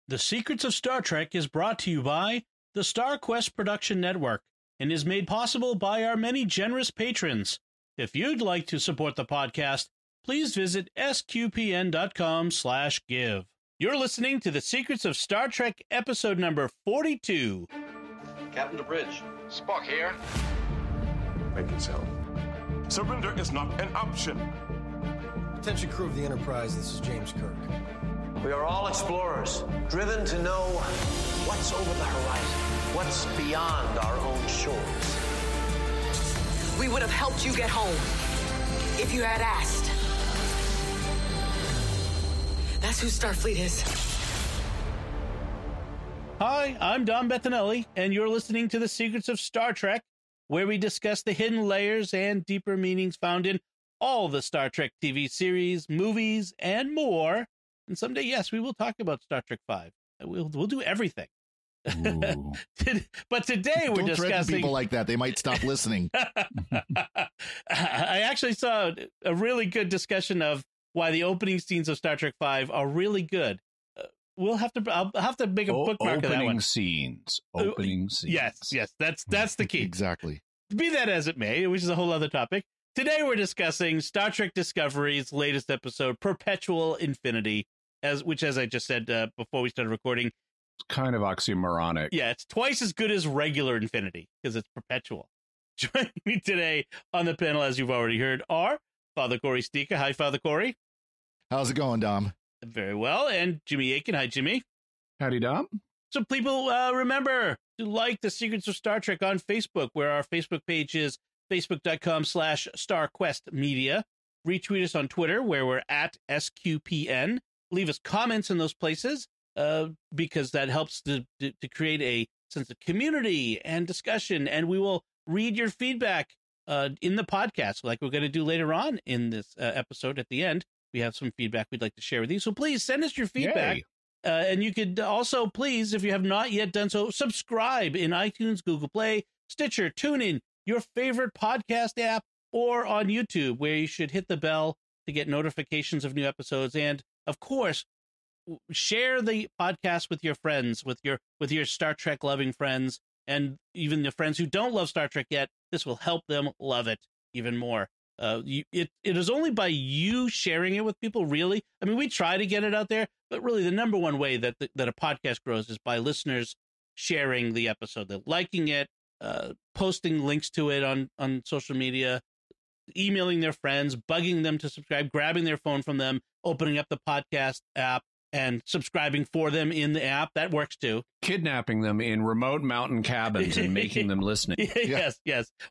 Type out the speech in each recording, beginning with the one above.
The Secrets of Star Trek is brought to you by the StarQuest Production Network and is made possible by our many generous patrons. If you'd like to support the podcast, please visit sqpn.com/give. You're listening to The Secrets of Star Trek episode number 42. Captain to bridge. Spock here. Make it so. Surrender is not an option. Attention crew of the Enterprise, this is James Kirk. We are all explorers, driven to know what's over the horizon, what's beyond our own shores. We would have helped you get home if you had asked. That's who Starfleet is. Hi, I'm Don Bettinelli, and you're listening to The Secrets of Star Trek, where we discuss the hidden layers and deeper meanings found in all the Star Trek TV series, movies, and more. And someday, yes, we will talk about Star Trek V. We'll do everything. But today we're discussing people like that. They might stop listening. I actually saw a really good discussion of why the opening scenes of Star Trek V are really good. I'll have to make a bookmark of that one. Opening scenes. Yes, that's the key. Exactly. Be that as it may, which is a whole other topic. Today we're discussing Star Trek Discovery's latest episode, Perpetual Infinity, which, as I just said before we started recording, it's kind of oxymoronic. Yeah, it's twice as good as regular Infinity because it's perpetual. Joining me today on the panel, as you've already heard, are Father Corey Stika. Hi, Father Corey. How's it going, Dom? Very well. And Jimmy Aiken. Hi, Jimmy. Howdy, Dom. So people remember to like The Secrets of Star Trek on Facebook, where our Facebook page is facebook.com/StarQuestMedia. Retweet us on Twitter, where we're at SQPN. Leave us comments in those places because that helps to create a sense of community and discussion. And we will read your feedback in the podcast, like we're going to do later on in this episode. At the end, we have some feedback we'd like to share with you. So please send us your feedback. And you could also, please, if you have not yet done so, subscribe in iTunes, Google Play, Stitcher, TuneIn, your favorite podcast app, or on YouTube, where you should hit the bell to get notifications of new episodes. And of course, share the podcast with your friends, with your Star Trek loving friends, and even the friends who don't love Star Trek yet. This will help them love it even more. It is only by you sharing it with people, really. I mean, we try to get it out there, but really the number one way that a podcast grows is by listeners sharing the episode, they're liking it, posting links to it on social media, emailing their friends, bugging them to subscribe, grabbing their phone from them, opening up the podcast app and subscribing for them in the app. That works too. Kidnapping them in remote mountain cabins and making them listening. Yes.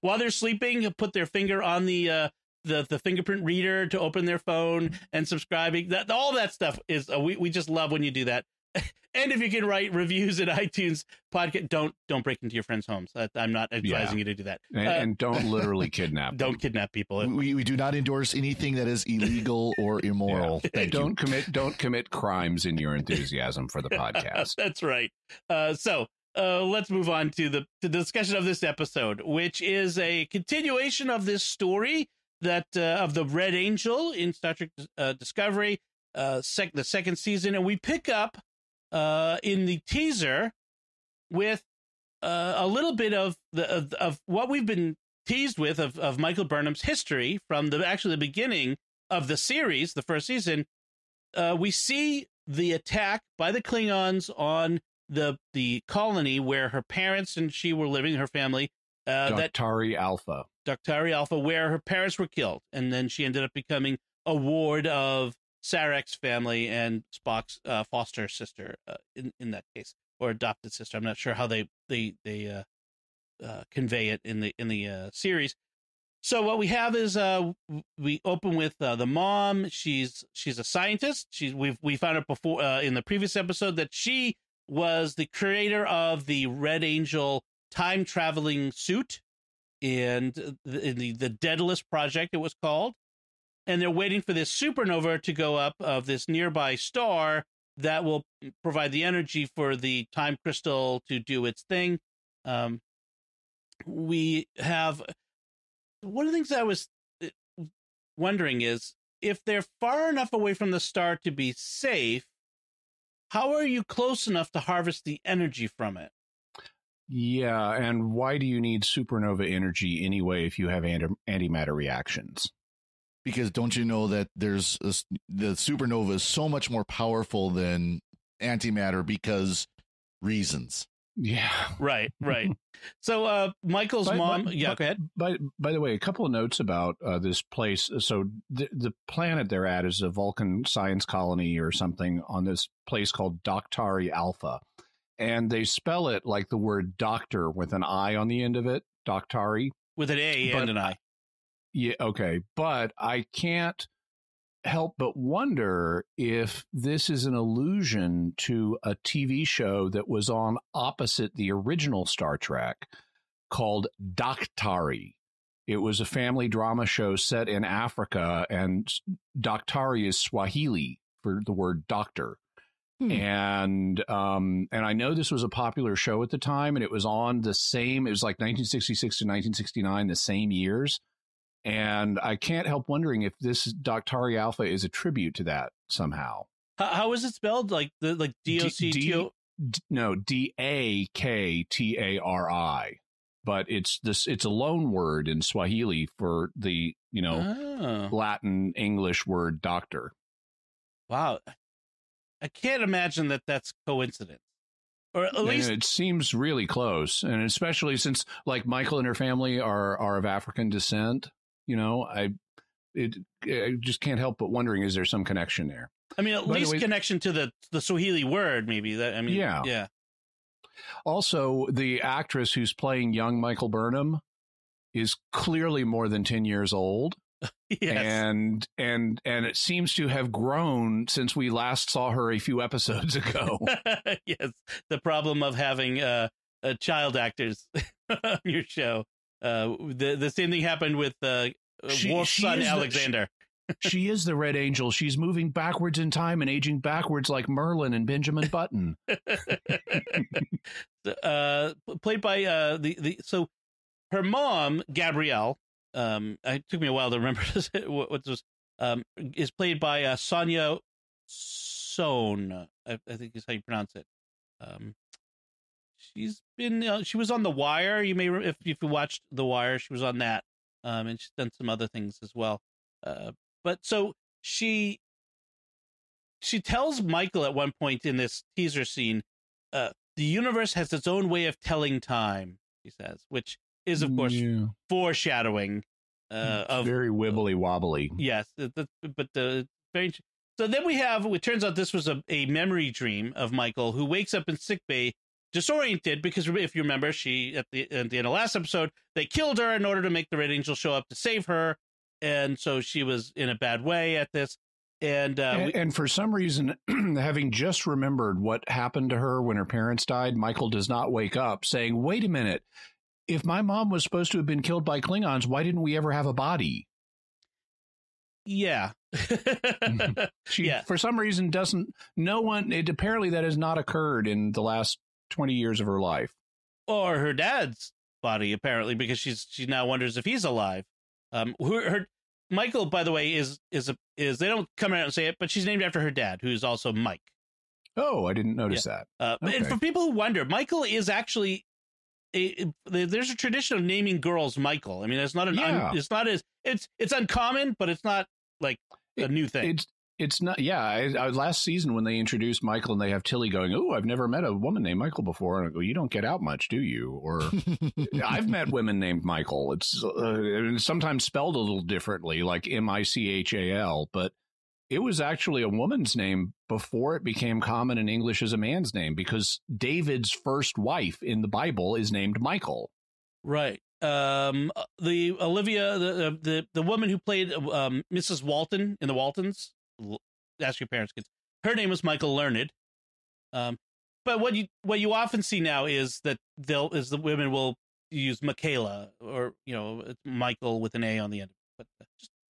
While they're sleeping, put their finger on the fingerprint reader to open their phone and subscribing. All that stuff is we just love when you do that. And if you can write reviews in iTunes podcast, don't break into your friends' homes. I'm not advising you to do that. And don't literally kidnap them. Don't kidnap people. We do not endorse anything that is illegal or immoral. Yeah. Don't commit crimes in your enthusiasm for the podcast. That's right. So let's move on to the discussion of this episode, which is a continuation of this story that of the Red Angel in Star Trek Discovery, the second season, and we pick up in the teaser with a little bit of what we've been teased with of Michael Burnham's history from the beginning of the series, the first season. We see the attack by the Klingons on the colony where her parents and she were living, her family. Daktari Alpha, where her parents were killed, and then she ended up becoming a ward of Sarek's family and Spock's foster sister in that case, or adopted sister. I'm not sure how they convey it in the series. So what we have is we open with the mom. She's a scientist. We found out before in the previous episode that she was the creator of the Red Angel time traveling suit, and the Daedalus Project it was called. And they're waiting for this supernova to go up of this nearby star that will provide the energy for the time crystal to do its thing. We have one of the things I was wondering is if they're far enough away from the star to be safe, how are you close enough to harvest the energy from it? Yeah, and why do you need supernova energy anyway if you have antimatter reactions? Because don't you know that the supernova is so much more powerful than antimatter because reasons. Yeah. Right. So Michael's mom. Go ahead. By the way, a couple of notes about this place. So the planet they're at is a Vulcan science colony or something on this place called Daktari Alpha. And they spell it like the word doctor with an I on the end of it. Daktari. With an A and an I. Yeah, okay. But I can't help but wonder if this is an allusion to a TV show that was on opposite the original Star Trek called Daktari. It was a family drama show set in Africa, and Daktari is Swahili for the word doctor. And I know this was a popular show at the time, and it was on the same, it was like 1966 to 1969, the same years. And I can't help wondering if this Daktari Alpha is a tribute to that somehow. How is it spelled? Like D-O-C-T-O? No, D-A-K-T-A-R-I. But it's a loan word in Swahili for the, Latin English word doctor. Wow. I can't imagine that that's coincidence. Or at least it seems really close. And especially since like Michael and her family are of African descent, I just can't help but wondering, is there some connection there? I mean, at least connection to the Swahili word, maybe. Yeah. Also, the actress who's playing young Michael Burnham is clearly more than 10 years old. Yes. And it seems to have grown since we last saw her a few episodes ago. Yes, the problem of having child actors on your show. The same thing happened with Worf's son Alexander. She is the Red Angel. She's moving backwards in time and aging backwards like Merlin and Benjamin Button. Played by so her mom Gabriele. It took me a while to remember what this is played by Sonia Sohn. I think is how you pronounce it. She's been she was on The Wire. You may if you watched The Wire, she was on that. And she's done some other things as well. But so she tells Michael at one point in this teaser scene, the universe has its own way of telling time, she says, which is of course foreshadowing of very wibbly wobbly. Yes, but the very. So then it turns out this was a memory dream of Michael, who wakes up in sickbay disoriented because if you remember, she at the end of last episode, they killed her in order to make the Red Angel show up to save her, and so she was in a bad way at this. And for some reason, having just remembered what happened to her when her parents died, Michael does not wake up saying, "Wait a minute. If my mom was supposed to have been killed by Klingons, why didn't we ever have a body?" Yeah. She, for some reason, apparently that has not occurred in the last 20 years of her life. Or her dad's body, apparently, because she now wonders if he's alive. Michael, by the way, is they don't come out and say it, but she's named after her dad, who's also Mike. Oh, I didn't notice that. And for people who wonder, Michael is actually there's a tradition of naming girls Michael. I mean, it's not it's uncommon, but it's not like a new thing. It's not. Yeah. Last season when they introduced Michael and they have Tilly going, "Oh, I've never met a woman named Michael before." And I go, "You don't get out much, do you?" Or I've met women named Michael. It's sometimes spelled a little differently, like Michal, but it was actually a woman's name before it became common in English as a man's name, because David's first wife in the Bible is named Michael. Right. The Olivia, the woman who played Mrs. Walton in the Waltons, Ask Your Parents Kids, her name was Michael Learned. But what you often see now is that the women will use Michaela, or it's Michael with an A on the end. But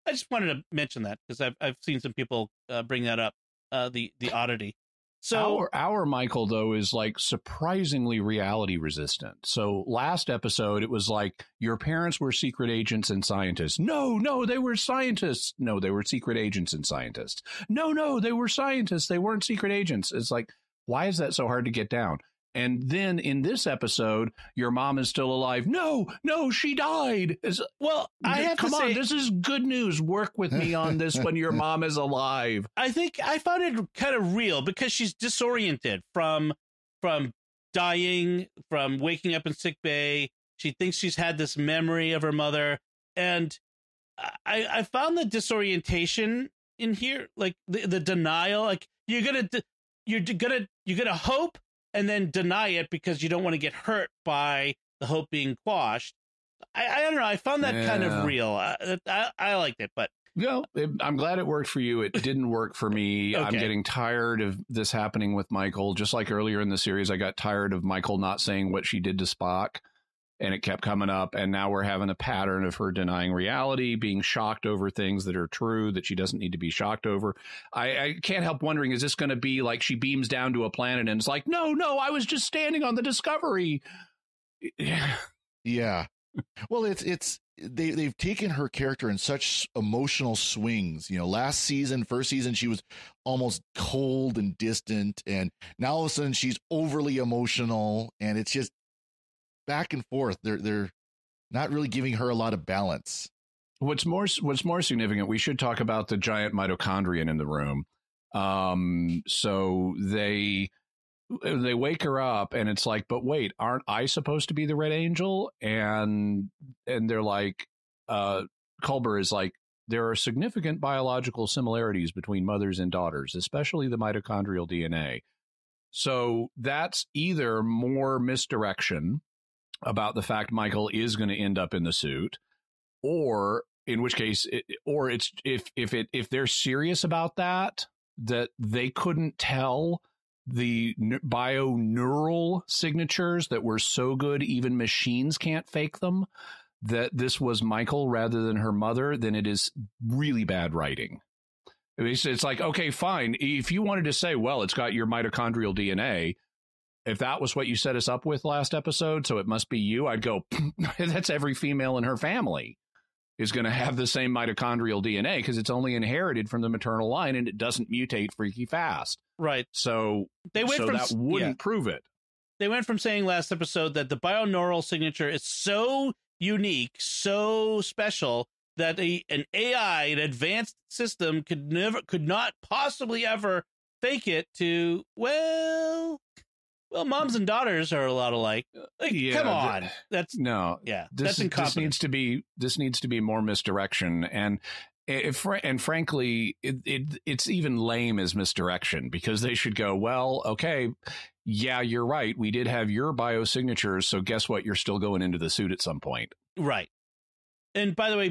I just wanted to mention that because I've seen some people bring that up, the oddity. So our Michael, though, is like surprisingly reality resistant. So last episode, it was like your parents were secret agents and scientists. No, they were scientists. No, they were secret agents and scientists. No, they were scientists. They weren't secret agents. It's like, Why is that so hard to get down? And then in this episode, your mom is still alive. No, she died. Well, I have come to on, say, this is good news. Work with me on this when your mom is alive. I think I found it kind of real because she's disoriented from dying, from waking up in sick bay. She thinks she's had this memory of her mother, and I found the disorientation in here, like the denial. Like you're gonna hope and then deny it because you don't want to get hurt by the hope being quashed. I don't know. I found that kind of real. I liked it, but I'm glad it worked for you. It didn't work for me. Okay. I'm getting tired of this happening with Michael. Just like earlier in the series, I got tired of Michael not saying what she did to Spock, and it kept coming up. And now we're having a pattern of her denying reality, being shocked over things that are true that she doesn't need to be shocked over. I can't help wondering, is this going to be like she beams down to a planet and it's like, no, I was just standing on the Discovery. Yeah. Well, they've taken her character in such emotional swings. Last season, first season, she was almost cold and distant, and now all of a sudden she's overly emotional, and it's just back and forth. They're not really giving her a lot of balance. What's more significant, we should talk about the giant mitochondrion in the room. So they wake her up and it's like, but wait, aren't I supposed to be the Red Angel? And they're like, Culber is like, there are significant biological similarities between mothers and daughters, especially the mitochondrial DNA. So that's either more misdirection about the fact Michael is going to end up in the suit, or in which case, if they're serious about that they couldn't tell the bioneural signatures that were so good even machines can't fake them, that this was Michael rather than her mother, then it is really bad writing. It's like, okay, fine. If you wanted to say, well, it's got your mitochondrial DNA, if that was what you set us up with last episode, so it must be you, I'd go, that's every female in her family is going to have the same mitochondrial DNA because it's only inherited from the maternal line and it doesn't mutate freaky fast. Right. So that wouldn't prove it. They went from saying last episode that the bioneural signature is so unique, so special that an AI, an advanced system, could not possibly ever fake it, to, well, moms and daughters are a lot alike. Come on, that's incompetent. This needs to be more misdirection, and frankly, it's even lame as misdirection, because they should go, well, okay, yeah, you're right. We did have your biosignatures, so guess what? You're still going into the suit at some point, right? And by the way,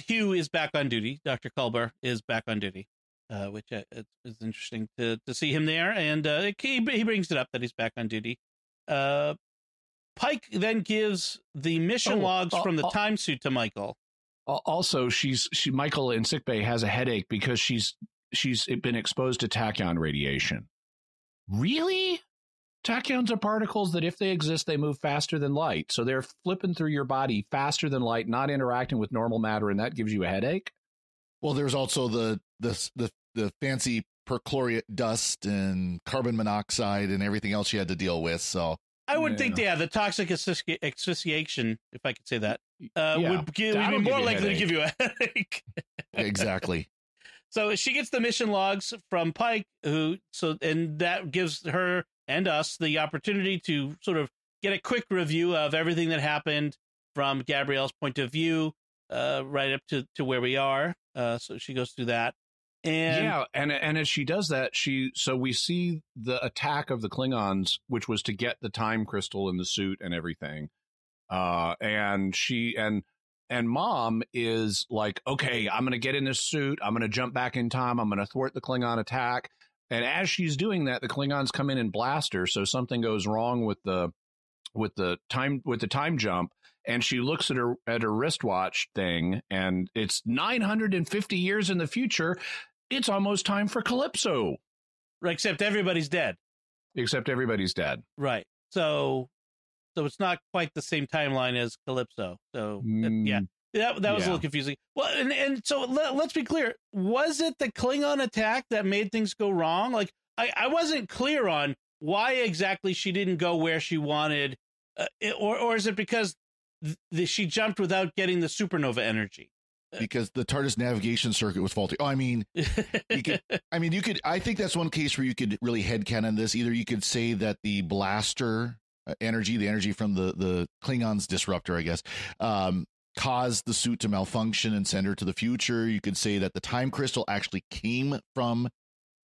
Hugh is back on duty. Dr. Culber is back on duty. Which is interesting to see him there, and he brings it up that he's back on duty. Pike then gives the mission logs from the time suit to Michael. Also, Michael in sickbay has a headache because she's been exposed to tachyon radiation. Really? Tachyons are particles that, if they exist, they move faster than light. So they're flipping through your body faster than light, not interacting with normal matter, and that gives you a headache? Well, there's also the fancy perchlorate dust and carbon monoxide and everything else you had to deal with. So I would think, the toxic asphyxiation, if I could say that, would be more likely to give you a headache. Exactly. So she gets the mission logs from Pike, and that gives her and us the opportunity to sort of get a quick review of everything that happened from Gabrielle's point of view, right up to where we are. So she goes through that. And as she does that, so we see the attack of the Klingons, which was to get the time crystal in the suit and everything. And Mom is like, okay, I'm going to get in this suit. I'm going to jump back in time. I'm going to thwart the Klingon attack. And as she's doing that, the Klingons come in and blast her. So something goes wrong with the time jump. And she looks at her wristwatch thing, and it's 950 years in the future. It's almost time for Calypso. Right, except everybody's dead. Right. So it's not quite the same timeline as Calypso. So that was a little confusing. Well, and so let's be clear. Was it the Klingon attack that made things go wrong? Like, I wasn't clear on why exactly she didn't go where she wanted, or is it because she jumped without getting the supernova energy? Because the TARDIS navigation circuit was faulty. Oh, I mean, I think that's one case where you could really headcanon this. Either you could say that the blaster energy, the energy from the Klingons disruptor, I guess, caused the suit to malfunction and send her to the future. You could say that the time crystal actually came from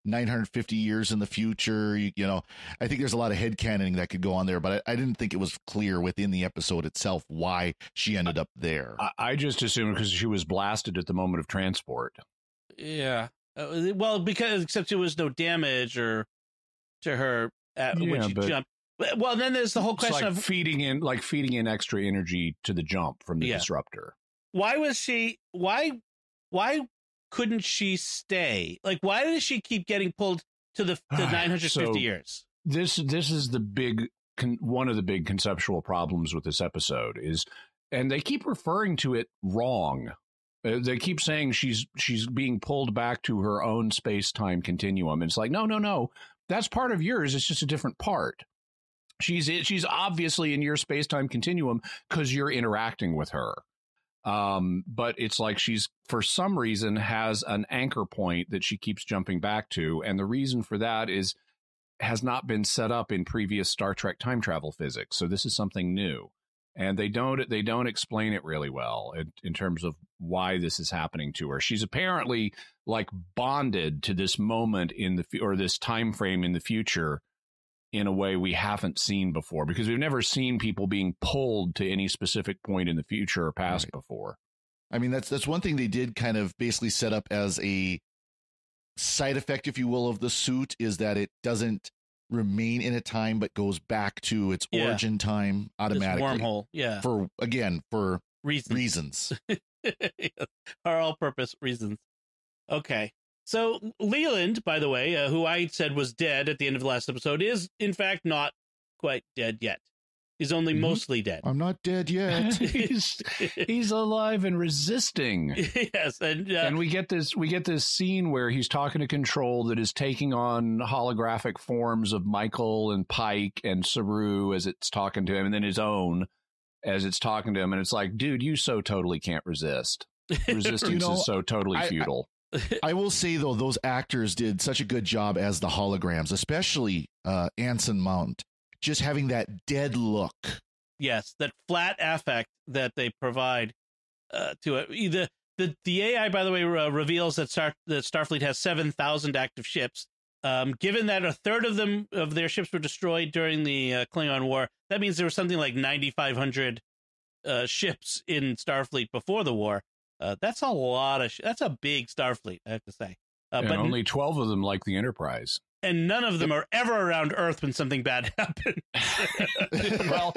950 years in the future. You know, I think there's a lot of headcanoning that could go on there, but I didn't think it was clear within the episode itself why she ended up there. I just assumed because she was blasted at the moment of transport. Yeah. Well, because except there was no damage or to her when she jumped. Well, then there's the whole question of feeding in extra energy to the jump from the disruptor. Why was she? Why couldn't she stay? Like, why does she keep getting pulled to the 950 years? This is the one of the big conceptual problems with this episode is, and they keep referring to it wrong. They keep saying she's being pulled back to her own space-time continuum. And it's like, no, that's part of yours. It's just a different part. She's obviously in your space-time continuum because you're interacting with her. But it's like she's, for some reason, has an anchor point that she keeps jumping back to. And the reason for that has not been set up in previous Star Trek time travel physics. So this is something new. And they don't explain it really well in terms of why this is happening to her. She's apparently like bonded to this moment or this time frame in the future in a way we haven't seen before, because we've never seen people being pulled to any specific point in the future or past before. I mean, that's one thing they did kind of basically set up as a side effect, if you will, of the suit, is that it doesn't remain in a time but goes back to its origin time automatically. This wormhole, for reasons. Are all-purpose reasons. Okay. So Leland, by the way, who I said was dead at the end of the last episode, is in fact not quite dead yet. He's only mostly dead. I'm not dead yet. he's alive and resisting. Yes, and we get this scene where he's talking to Control that is taking on holographic forms of Michael and Pike and Saru as it's talking to him, and then his own as it's talking to him, and it's like, dude, you so totally can't resist. Resistance is so totally futile. I will say, though, those actors did such a good job as the holograms, especially Anson Mount, just having that dead look. Yes, that flat affect that they provide to it. The AI, by the way, reveals that Starfleet has 7,000 active ships. Given that a third of their ships were destroyed during the Klingon War, that means there was something like 9,500 ships in Starfleet before the war. That's a lot that's a big Starfleet, I have to say. But only 12 of them like the Enterprise. And none of them are ever around Earth when something bad happens. Well,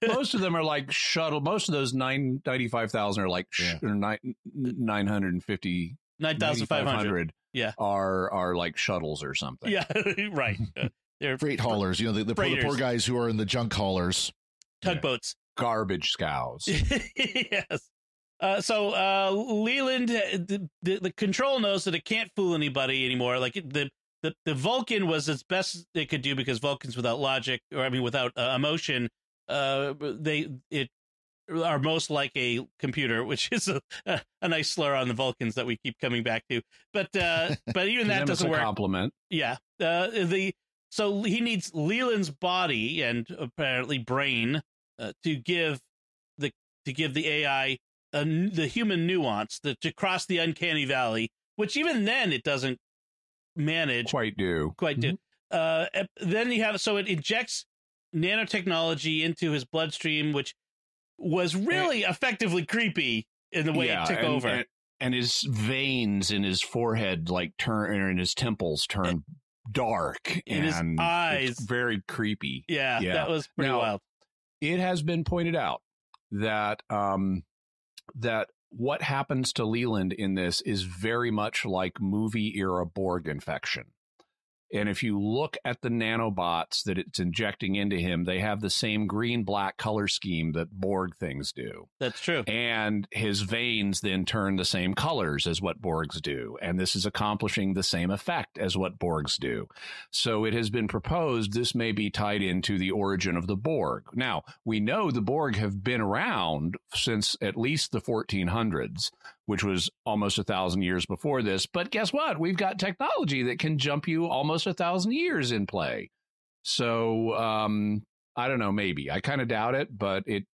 most of them are like shuttle. Most of those 95,000 are like 950, 9,500. Yeah, are like shuttles or something. Yeah, right. They're freight haulers. You know, the poor guys who are in the junk haulers, tugboats, garbage scows. Yes. So Leland, the Control knows that it can't fool anybody anymore. Like the Vulcan was as best they could do, because Vulcans without logic, without emotion, they are most like a computer, which is a nice slur on the Vulcans that we keep coming back to. But even that doesn't work. Compliment. Yeah. So he needs Leland's body and apparently brain to give the AI the human nuance to cross the uncanny valley, which even then it doesn't manage quite do. Then you have, so it injects nanotechnology into his bloodstream, which was really effectively creepy in the way it took over. And his veins in his forehead in his temples turn dark, in his eyes, it's very creepy. Yeah, that was pretty wild. It has been pointed out that that what happens to Leland in this is very much like movie era Borg infection. And if you look at the nanobots that it's injecting into him, they have the same green-black color scheme that Borg things do. That's true. And his veins then turn the same colors as what Borgs do. And this is accomplishing the same effect as what Borgs do. So it has been proposed this may be tied into the origin of the Borg. Now, we know the Borg have been around since at least the 1400s, which was almost 1,000 years before this. But guess what? We've got technology that can jump you almost 1,000 years in play. So I don't know, maybe. I kind of doubt it, but it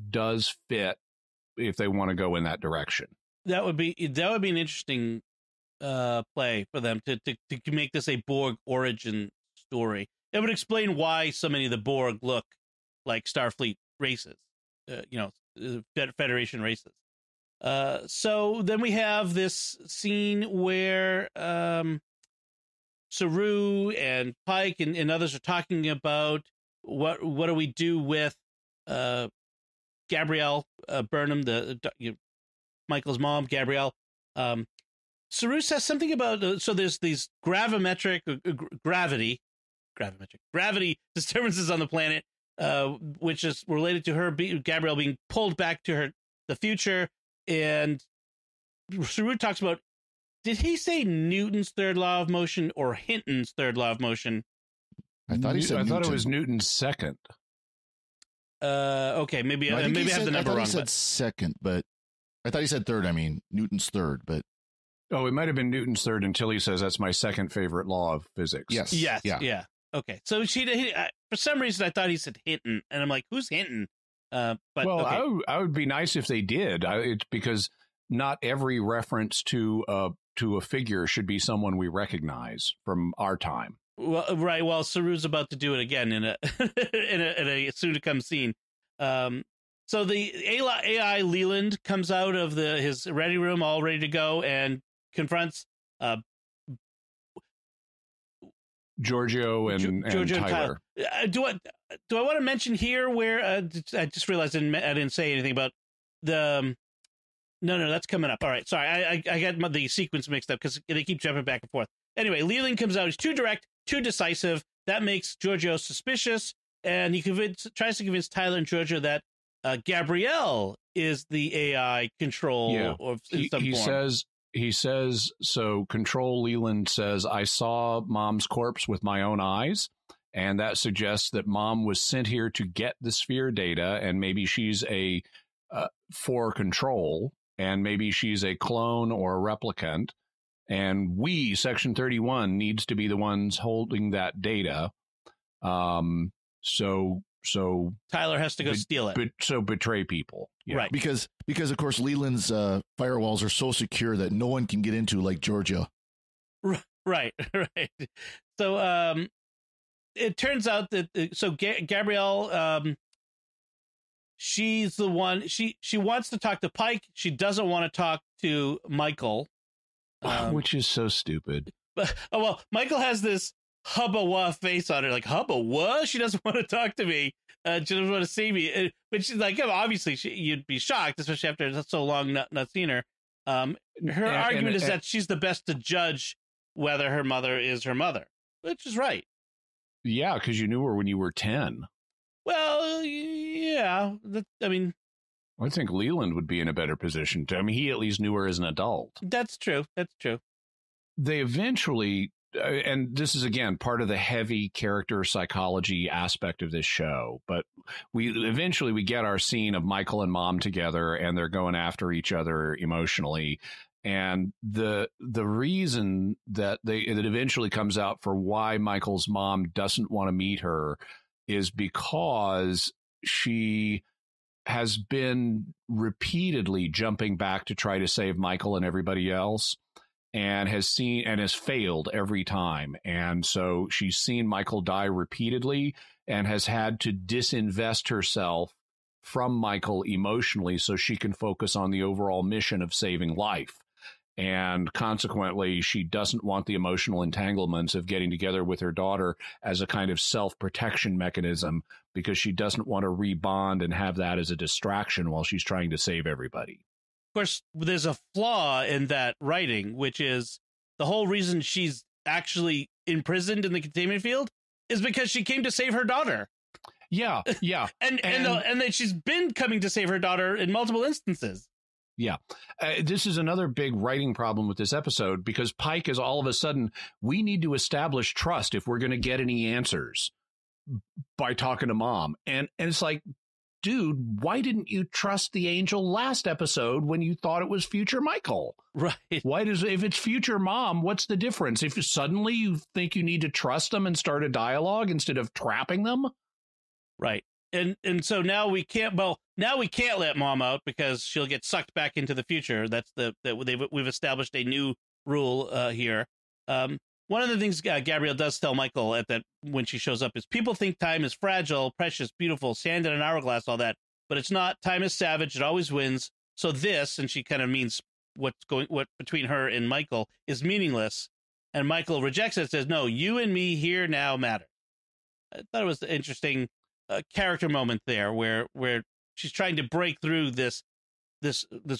does fit if they want to go in that direction. That would be an interesting play for them to make this a Borg origin story. It would explain why so many of the Borg look like Starfleet races, Federation races. So then we have this scene where Saru and Pike and others are talking about what do we do with Gabriele Burnham, Michael's mom, Gabriele. Saru says something about so there's these gravity disturbances on the planet, which is related to her Gabriele being pulled back to the future. And Saru talks about, did he say Newton's third law of motion or Hinton's third law of motion? I thought he said I thought it Newton. was Newton's second. Okay, maybe No, I have the number wrong. He said second, but I thought he said third. I mean, Newton's third, but Oh, it might have been Newton's third until he says that's my second favorite law of physics. yes, Yeah. Okay, so for some reason I thought he said Hinton, and I'm like, who's Hinton? But well, okay. I would be nice if they did. It's because not every reference to a figure should be someone we recognize from our time. Well, right. Well, Saru's about to do it again in a in a soon to come scene. So the AI Leland comes out of his ready room, all ready to go, and confronts Giorgio and Tyler. Do I want to mention here where I just realized I didn't say anything about the. No, that's coming up. All right, sorry, I got the sequence mixed up because they keep jumping back and forth. Anyway, Leland comes out. He's too direct, too decisive. That makes Giorgio suspicious, and he tries to convince Tyler and Giorgio that Gabriele is the AI control. Yeah. He says, so Control Leland says, I saw Mom's corpse with my own eyes, and that suggests that Mom was sent here to get the sphere data, and maybe she's for Control, and maybe she's a clone or a replicant, and we, Section 31, needs to be the ones holding that data. So Tyler has to go steal it. So betray people. Yeah. Right. because of course Leland's firewalls are so secure that no one can get into, like Georgia. Right. So it turns out that Gabriele, she's the one. She wants to talk to Pike. She doesn't want to talk to Michael, which is so stupid. But Michael has this hubba wah face on her, like hubba wah. She doesn't want to talk to me. She doesn't want to see me. But she's like, obviously, you'd be shocked, especially after so long not seeing her. Her argument is that she's the best to judge whether her mother is her mother, which is right. Yeah, because you knew her when you were 10. Well, yeah. I think Leland would be in a better position to. I mean, he at least knew her as an adult. That's true. They eventually, and this is, again, part of the heavy character psychology aspect of this show, but we get our scene of Michael and Mom together, and they're going after each other emotionally. And the reason that it eventually comes out for why Michael's mom doesn't want to meet her is because she has been repeatedly jumping back to try to save Michael and everybody else, and has failed every time. And so she's seen Michael die repeatedly and has had to disinvest herself from Michael emotionally so she can focus on the overall mission of saving life. And consequently, she doesn't want the emotional entanglements of getting together with her daughter as a kind of self-protection mechanism, because she doesn't want to rebond and have that as a distraction while she's trying to save everybody. Of course, there's a flaw in that writing, which is the whole reason she's actually imprisoned in the containment field is because she came to save her daughter. Yeah. and then she's been coming to save her daughter in multiple instances. Yeah. This is another big writing problem with this episode, because Pike is all of a sudden, we need to establish trust if we're going to get any answers by talking to Mom. And it's like, dude, why didn't you trust the angel last episode when you thought it was future Michael? Right. If it's future Mom, what's the difference? If suddenly you think you need to trust them and start a dialogue instead of trapping them? Right. And so now we can't let Mom out because she'll get sucked back into the future. That's we've established a new rule here. One of the things Gabrielle does tell Michael when she shows up is people think time is fragile, precious, beautiful, sand in an hourglass, all that, but it's not. Time is savage. It always wins. So this, and she kind of means what between her and Michael is meaningless. And Michael rejects it, says, no, you and me here now matter. I thought it was an interesting character moment there where she's trying to break through this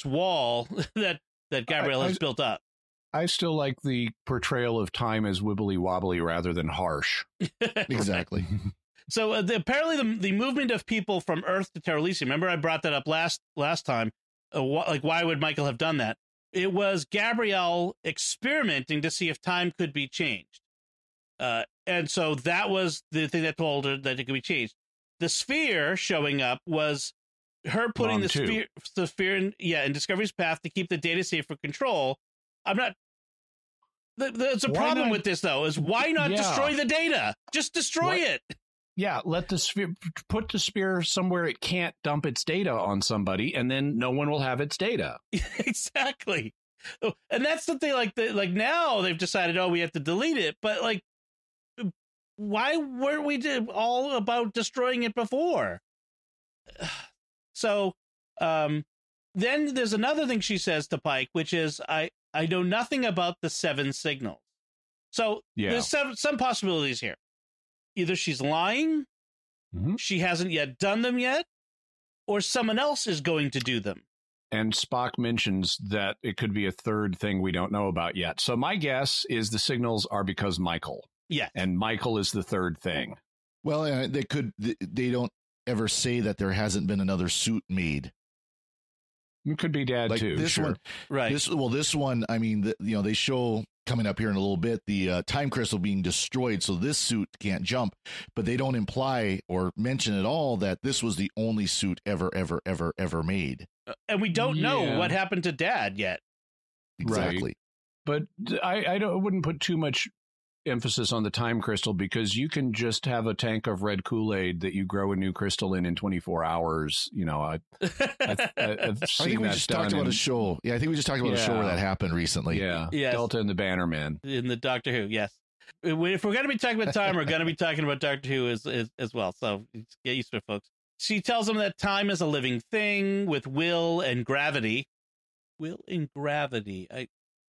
wall that Gabrielle has built up. I still like the portrayal of time as wibbly wobbly rather than harsh. Exactly. So apparently the movement of people from Earth to Terralisium, remember I brought that up last time, why would Michael have done that? It was Gabrielle experimenting to see if time could be changed. And so that was the thing that told her that it could be changed. The sphere showing up was her putting the sphere in Discovery's path to keep the data safe for control. I'm not. There's a problem with this, though, is why not destroy the data? Just destroy it. Yeah, let the sphere, put the sphere somewhere it can't dump its data on somebody, and then no one will have its data. Exactly. And that's something like now they've decided, we have to delete it. But like, why weren't we all about destroying it before? So then there's another thing she says to Pike, which is, I know nothing about the 7 signals. So there's some possibilities here. Either she's lying, she hasn't yet done them yet, or someone else is going to do them. And Spock mentions that it could be a third thing we don't know about yet. So my guess is the signals are because Michael. Yeah. And Michael is the third thing. Well, they don't ever say that there hasn't been another suit made. It could be Dad, too. This one, right. This one, I mean, they show coming up here in a little bit the time crystal being destroyed, so this suit can't jump. But they don't imply or mention at all that this was the only suit ever made. And we don't know what happened to Dad yet. Exactly. Right. But I wouldn't put too much emphasis on the time crystal, because you can just have a tank of red Kool-Aid that you grow a new crystal in 24 hours. I've seen we just talked about a show. Yeah, I think we just talked about a show where that happened recently. Yeah. Yes. Delta and the Bannerman. In the Doctor Who, yes. If we're going to be talking about time, we're going to be talking about Doctor Who as well. So get used to it, folks. She tells them that time is a living thing with will and gravity. Will and gravity. I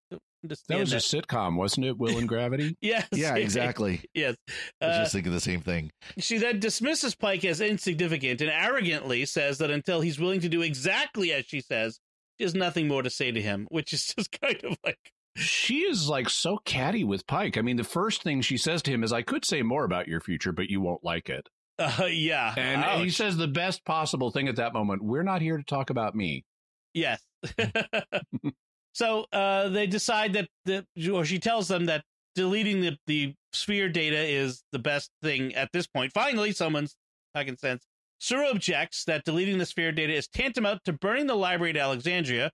don't understand that was a sitcom, wasn't it? Will and Gravity? Yes. Yeah, exactly. Yes. I was just thinking the same thing. She then dismisses Pike as insignificant and arrogantly says that until he's willing to do exactly as she says, she has nothing more to say to him, which is just kind of like... She is like so catty with Pike. I mean, the first thing she says to him is, I could say more about your future, but you won't like it. Yeah. And he says the best possible thing at that moment. We're not here to talk about me. Yes. So they decide or she tells them that deleting the sphere data is the best thing at this point. Finally, someone's talking sense. Saru objects that deleting the sphere data is tantamount to burning the library at Alexandria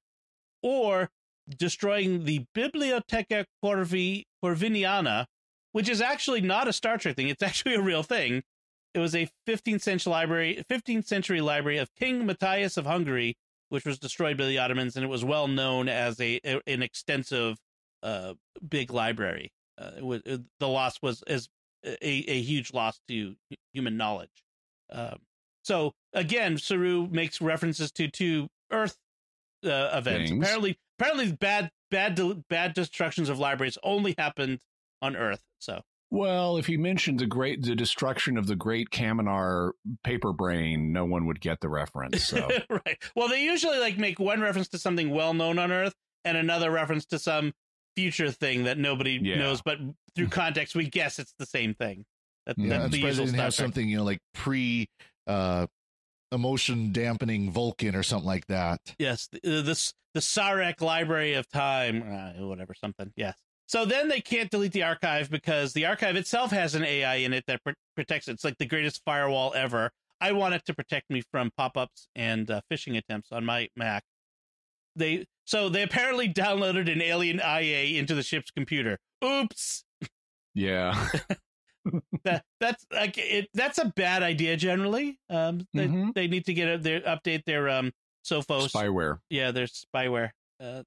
or destroying the Biblioteca Corviniana, which is actually not a Star Trek thing. It's actually a real thing. It was a 15th century library of King Matthias of Hungary, which was destroyed by the Ottomans, and it was well known as an extensive, big library. The loss was a huge loss to human knowledge. So again, Saru makes references to 2 Earth events. Things. Apparently, bad destructions of libraries only happened on Earth. So. Well, if he mentioned the destruction of the great Kaminar paper brain, no one would get the reference. So. Right. Well, they usually make one reference to something well known on Earth and another reference to some future thing that nobody knows, but through context, we guess it's the same thing. I'm surprised they didn't have something, like emotion dampening Vulcan or something like that. Yes, the Sarek Library of Time, whatever, something. Yes. So then they can't delete the archive because the archive itself has an AI in it that protects it. It's like the greatest firewall ever. I want it to protect me from pop-ups and phishing attempts on my Mac. They apparently downloaded an alien IA into the ship's computer. Oops. Yeah. That's a bad idea generally. They need to update their Sophos spyware. Yeah, there's spyware.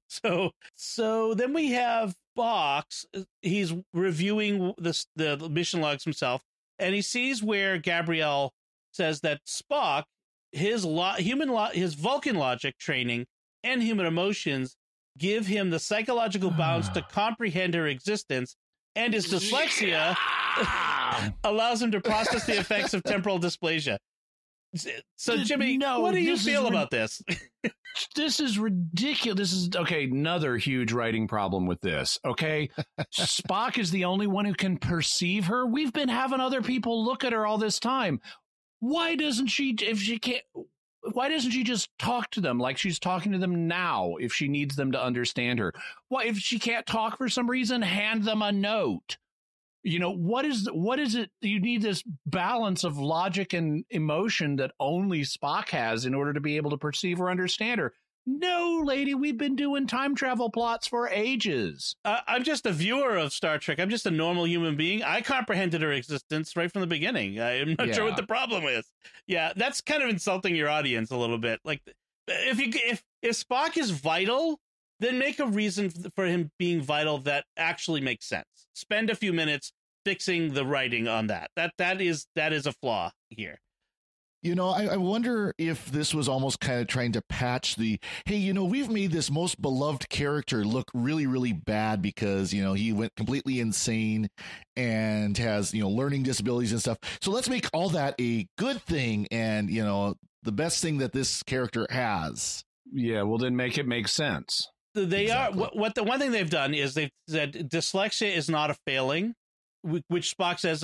So then we have Box. He's reviewing the mission logs himself, and he sees where Gabriele says that Spock, his Vulcan logic training and human emotions give him the psychological bounds to comprehend her existence, and his dyslexia allows him to process the effects of temporal dysplasia. So, Jimmy, what do you feel about this? This is ridiculous. This is, okay, another huge writing problem with this, okay? Spock is the only one who can perceive her. We've been having other people look at her all this time. Why doesn't she just talk to them like she's talking to them now if she needs them to understand her? Why, if she can't talk for some reason, hand them a note? What is it? You need this balance of logic and emotion that only Spock has in order to be able to perceive or understand her. No, lady, we've been doing time travel plots for ages. I'm just a viewer of Star Trek. I'm just a normal human being. I comprehended her existence right from the beginning. I'm not sure what the problem is. Yeah, that's kind of insulting your audience a little bit. Like, if Spock is vital, then make a reason for him being vital that actually makes sense. Spend a few minutes fixing the writing on that. That is a flaw here. I wonder if this was almost kind of trying to patch we've made this most beloved character look really, really bad because, he went completely insane and has, learning disabilities and stuff. So let's make all that a good thing and, the best thing that this character has. Yeah, well, then make it make sense. They exactly. What the one thing they've done is they've said dyslexia is not a failing, which Spock says,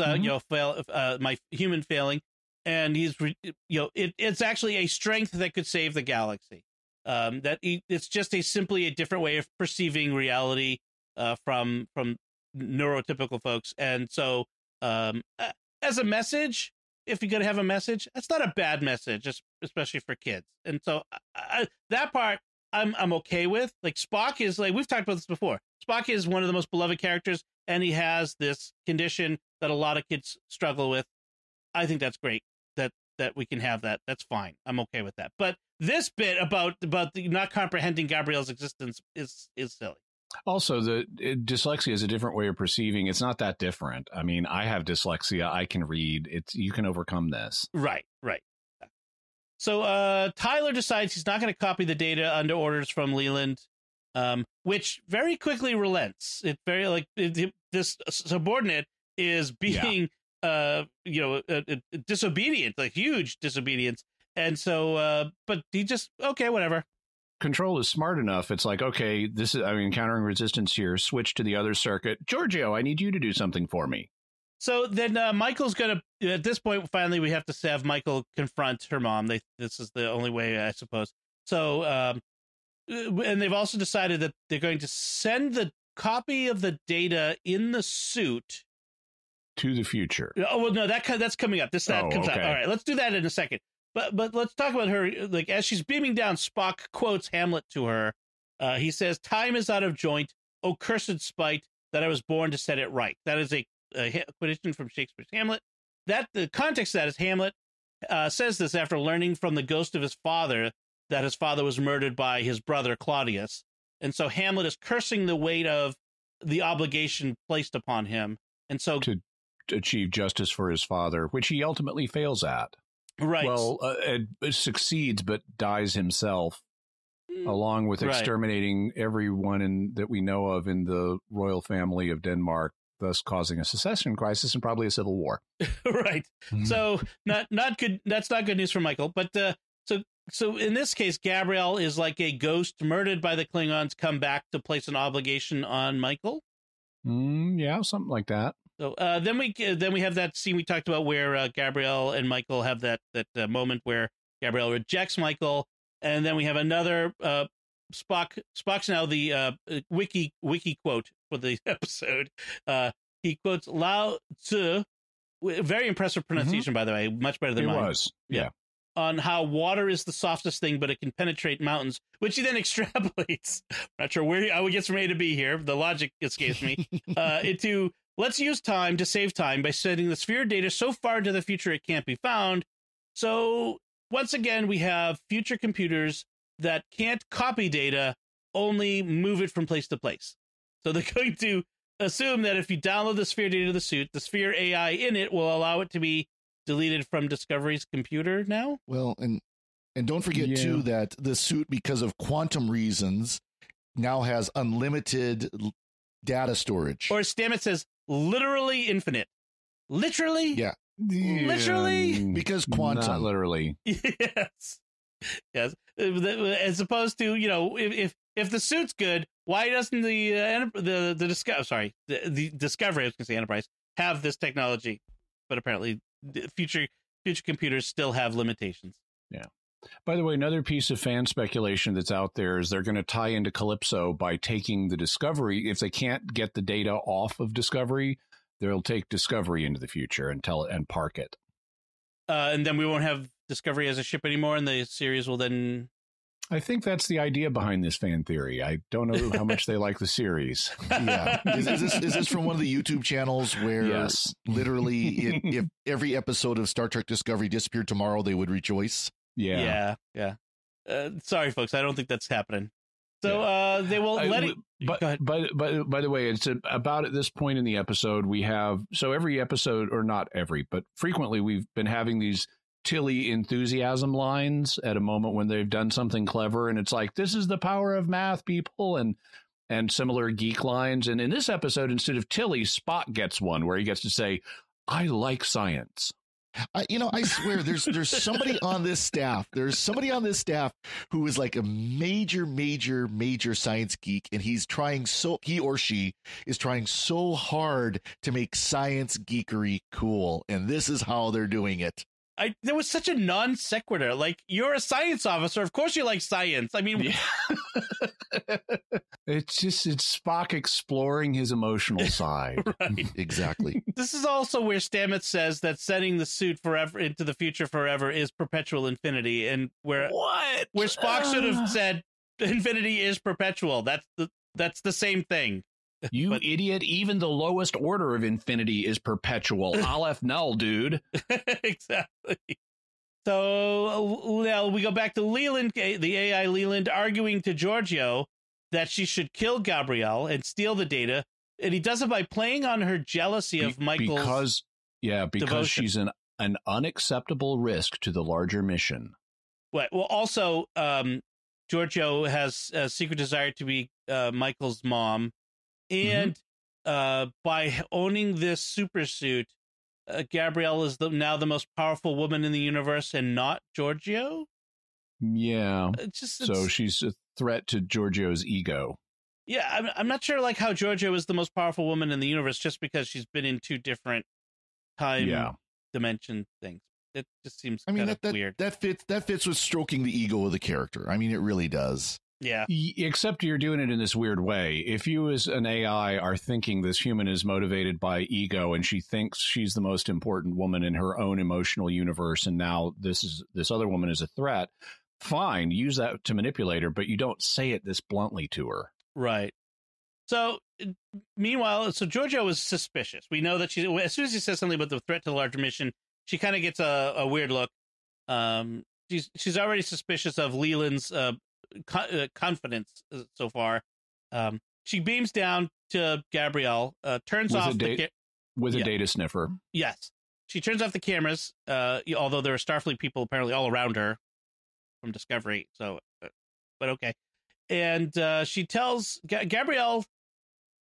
my human failing. And it's actually a strength that could save the galaxy. It's just simply a different way of perceiving reality from neurotypical folks. And so, as a message, if you're going to have a message, that's not a bad message, especially for kids. And so that part I'm okay with. Like, Spock is, like, we've talked about this before. Spock is one of the most beloved characters, and he has this condition that a lot of kids struggle with. I think that's great. That we can have that. That's fine. I'm okay with that. But this bit about the not comprehending Gabrielle's existence is silly. Also, the dyslexia is a different way of perceiving. It's not that different. I mean, I have dyslexia. I can read. You can overcome this. Right. So Tyler decides he's not going to copy the data under orders from Leland, which very quickly relents. It this subordinate is being disobedient, a huge disobedience. And so, but he just, okay, whatever. Control is smart enough. It's like, okay, encountering resistance here, switch to the other circuit. Giorgio, I need you to do something for me. So then Michael's going to, at this point, finally, we have to have Michael confront her mom. This is the only way, I suppose. So, and they've also decided that they're going to send the copy of the data in the suit to the future. Oh, well, no, that's coming up. Comes up. All right, let's do that in a second. But let's talk about her. Like, as she's beaming down, Spock quotes Hamlet to her. He says, "Time is out of joint. Oh, cursed spite, that I was born to set it right." That is a quotation from Shakespeare's Hamlet. That the context of that is Hamlet says this after learning from the ghost of his father that his father was murdered by his brother Claudius, and so Hamlet is cursing the weight of the obligation placed upon him, and so to achieve justice for his father, which he ultimately fails at. Right. Well, succeeds, but dies himself, along with exterminating everyone that we know of in the royal family of Denmark, thus causing a succession crisis and probably a civil war. Right. So not good. That's not good news for Michael. But so so in this case, Gabrielle is like a ghost murdered by the Klingons, come back to place an obligation on Michael. Yeah, something like that. So then we have that scene we talked about where Gabrielle and Michael have that moment where Gabrielle rejects Michael, and then we have another Spock's now the wiki quote for the episode. He quotes Lao Tzu, very impressive pronunciation, by the way, much better than mine. It was, yeah. On how water is the softest thing, but it can penetrate mountains, which he then extrapolates. Not sure where I would get from A to B here. The logic escapes me. Into let's use time to save time by sending the sphere data so far into the future it can't be found. So once again, we have future computers that can't copy data, only move it from place to place. So they're going to assume that if you download the sphere data to the suit, the sphere AI in it will allow it to be deleted from Discovery's computer now. Well, and don't forget too that the suit, because of quantum reasons, now has unlimited data storage. Or as Stamets says, literally infinite. Literally? Yeah. Literally? Because quantum. Not literally. Yes. Yes. As opposed to, if the suit's good, why doesn't the Discovery, I was going to say Enterprise, have this technology? But apparently future computers still have limitations. Yeah. By the way, another piece of fan speculation that's out there is they're going to tie into Calypso by taking the Discovery. If they can't get the data off of Discovery, they'll take Discovery into the future and park it. And then we won't have Discovery as a ship anymore, and the series will then... I think that's the idea behind this fan theory. I don't know how much they like the series. Yeah. Is this from one of the YouTube channels where literally if every episode of Star Trek Discovery disappeared tomorrow, they would rejoice? Yeah. Sorry, folks. I don't think that's happening. So they will let it... But by the way, it's about at this point in the episode, we have... So every episode, or not every, but frequently we've been having these Tilly enthusiasm lines at a moment when they've done something clever, and it's like, this is the power of math, people, and similar geek lines. And in this episode, instead of Tilly, Spock gets one where he gets to say, I like science. I swear there's somebody on this staff. There's somebody on this staff who is like a major science geek, and he or she is trying so hard to make science geekery cool, and this is how they're doing it. There was such a non sequitur. Like, you're a science officer. Of course you like science. I mean, it's Spock exploring his emotional side. Right. Exactly. This is also where Stamets says that sending the suit forever into the future forever is perpetual infinity, and where Spock should have said infinity is perpetual. That's the same thing. You idiot, even the lowest order of infinity is perpetual. Aleph null, dude. Exactly. So now we go back to Leland, the AI Leland, arguing to Giorgio that she should kill Gabrielle and steal the data. And he does it by playing on her jealousy of Michael's because devotion. She's an unacceptable risk to the larger mission. Well, also, Giorgio has a secret desire to be Michael's mom. And by owning this super suit, Gabrielle is now the most powerful woman in the universe, and not Giorgio. Yeah. So she's a threat to Giorgio's ego. Yeah, I'm not sure how Giorgio is the most powerful woman in the universe just because she's been in two different time dimension things. It just seems kind of weird. That fits with stroking the ego of the character. I mean, it really does. Yeah. Except you're doing it in this weird way. If you as an AI are thinking this human is motivated by ego and she thinks she's the most important woman in her own emotional universe, and now this other woman is a threat, fine, use that to manipulate her, but you don't say it this bluntly to her. Right. So meanwhile, Giorgio is suspicious. We know that as soon as he says something about the threat to the larger mission, she kind of gets a weird look. She's already suspicious of Leland's confidence so far. She beams down to Gabrielle, turns off a data sniffer. Yes, she turns off the cameras. Although there are Starfleet people apparently all around her from Discovery. So, but okay. And Gabrielle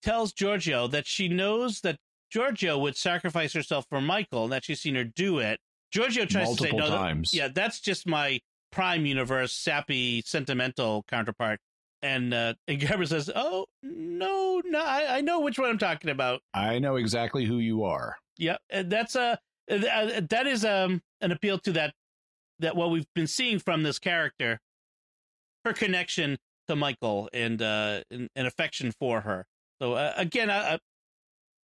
tells Giorgio that she knows that Giorgio would sacrifice herself for Michael, and that she's seen her do it. Giorgio tries multiple to say, no, times. That's just my Prime universe, sappy, sentimental counterpart. And Gabrielle says, "Oh no, I know which one I'm talking about. I know exactly who you are." Yeah, and that's that is an appeal to that what we've been seeing from this character, her connection to Michael and affection for her. So again,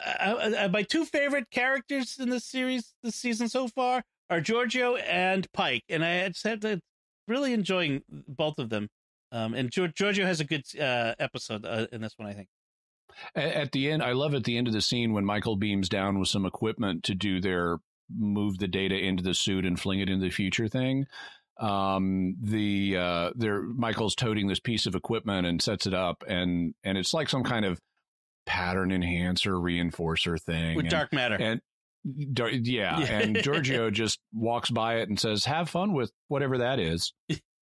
my two favorite characters in this series this season so far are Giorgio and Pike, and I said that really enjoying both of them. And Giorgio has a good episode in this one, I think. At the end, I love at the end of the scene when Michael beams down with some equipment to do their move the data into the suit and fling it into the future thing. Michael's toting this piece of equipment and sets it up, and it's like some kind of pattern enhancer reinforcer thing with dark matter. And Giorgio just walks by it and says, "Have fun with whatever that is."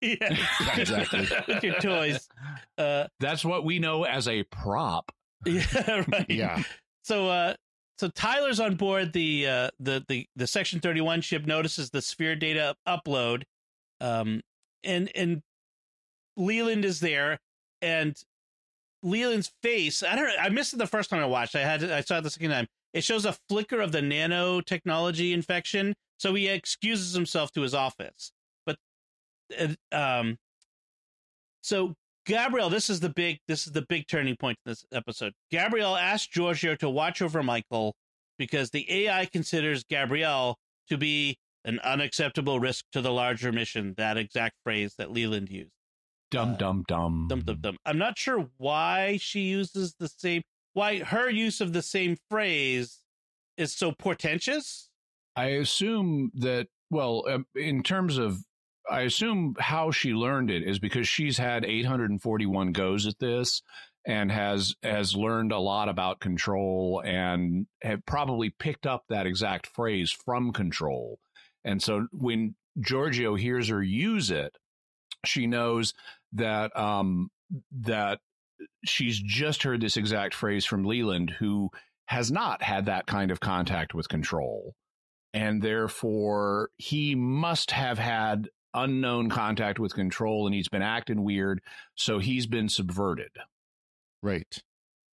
Yeah, exactly. With your toys. That's what we know as a prop. Yeah, right. Yeah. So Tyler's on board the Section 31 ship, notices the sphere data upload, and Leland is there, and Leland's face, I missed it the first time I watched. I saw it the second time. It shows a flicker of the nanotechnology infection, so he excuses himself to his office. But so Gabriele, this is the big turning point in this episode. Gabriele asked Giorgio to watch over Michael because the AI considers Gabriele to be an unacceptable risk to the larger mission. That exact phrase that Leland used. Dum dum dum. Dum dum dum. I'm not sure why she uses why her use of the same phrase is so portentous. I assume that, I assume how she learned it is because she's had 841 goes at this and has learned a lot about Control and have probably picked up that exact phrase from Control. And so when Giorgio hears her use it, she knows that that she's just heard this exact phrase from Leland, who has not had that kind of contact with Control. And therefore, he must have had unknown contact with Control, and he's been acting weird, so he's been subverted. Right.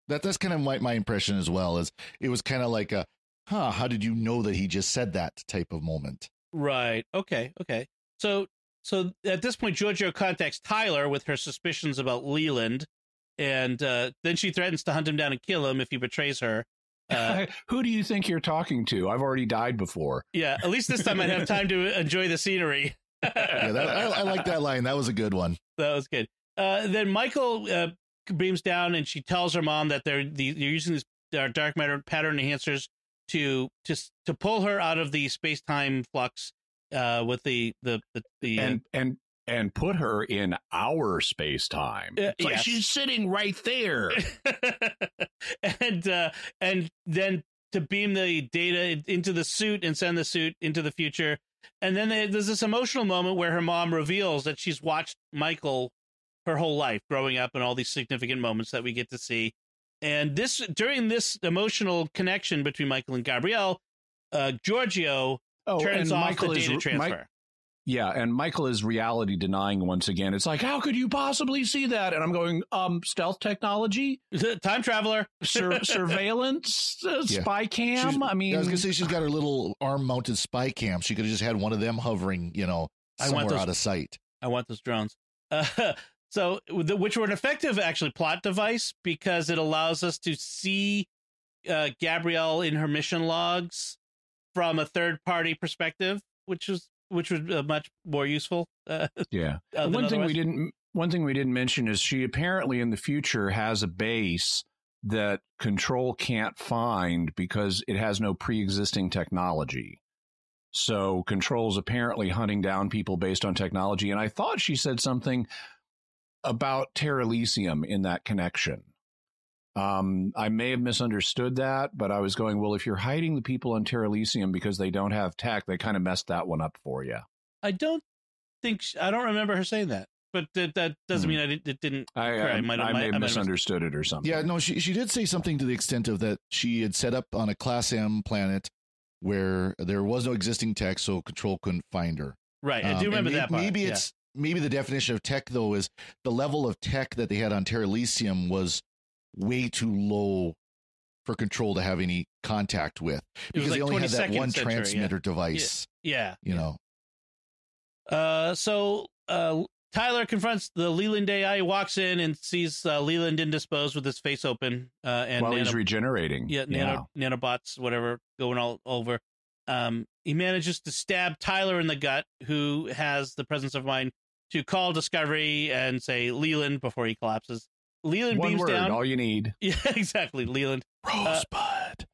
That's kind of my impression as well. Is it was kind of like a, how did you know that he just said that type of moment? Right. Okay. So at this point, Giorgio contacts Tyler with her suspicions about Leland, and then she threatens to hunt him down and kill him if he betrays her. Who do you think you're talking to? I've already died before. Yeah, at least this time I'd have time to enjoy the scenery. I like that line. That was a good one. That was good. Then Michael beams down, and she tells her mom that they're using these dark matter pattern enhancers to pull her out of the space-time flux with the and put her in our space-time. It's like she's sitting right there. and then to beam the data into the suit and send the suit into the future. And then there's this emotional moment where her mom reveals that she's watched Michael her whole life growing up and all these significant moments that we get to see. And during this emotional connection between Michael and Gabriele, Giorgio turns off the data transfer. And Michael is reality denying once again. It's like, how could you possibly see that? And I'm going, stealth technology, time traveler, surveillance, spy cam. I was gonna say she's got her little arm-mounted spy cam. She could have just had one of them hovering, somewhere out of sight. I want those drones. Which were an effective, actually, plot device because it allows us to see Gabriele in her mission logs from a third-party perspective, which was much more useful. One thing we didn't mention is she apparently in the future has a base that Control can't find because it has no pre-existing technology. So Control's apparently hunting down people based on technology. And I thought she said something about Terralisium in that connection. I may have misunderstood that, but I was going, well, if you're hiding the people on Terralisium because they don't have tech, they kind of messed that one up for you. I don't remember her saying that, but that doesn't mean it didn't. I may have misunderstood it or something. Yeah, no, she did say something to the extent of that she had set up on a Class M planet where there was no existing tech, so Control couldn't find her. Right, I do remember that part. maybe the definition of tech, though, is the level of tech that they had on Terra Elysium was way too low for Control to have any contact with, because they only had that one transmitter device. Yeah. You know. So Tyler confronts the Leland AI, walks in and sees Leland indisposed with his face open. And while he's regenerating. Nanobots, whatever, going all over. He manages to stab Tyler in the gut, who has the presence of mind to call Discovery and say Leland before he collapses. Leland beams down. All you need. Yeah, exactly. Leland. Rosebud.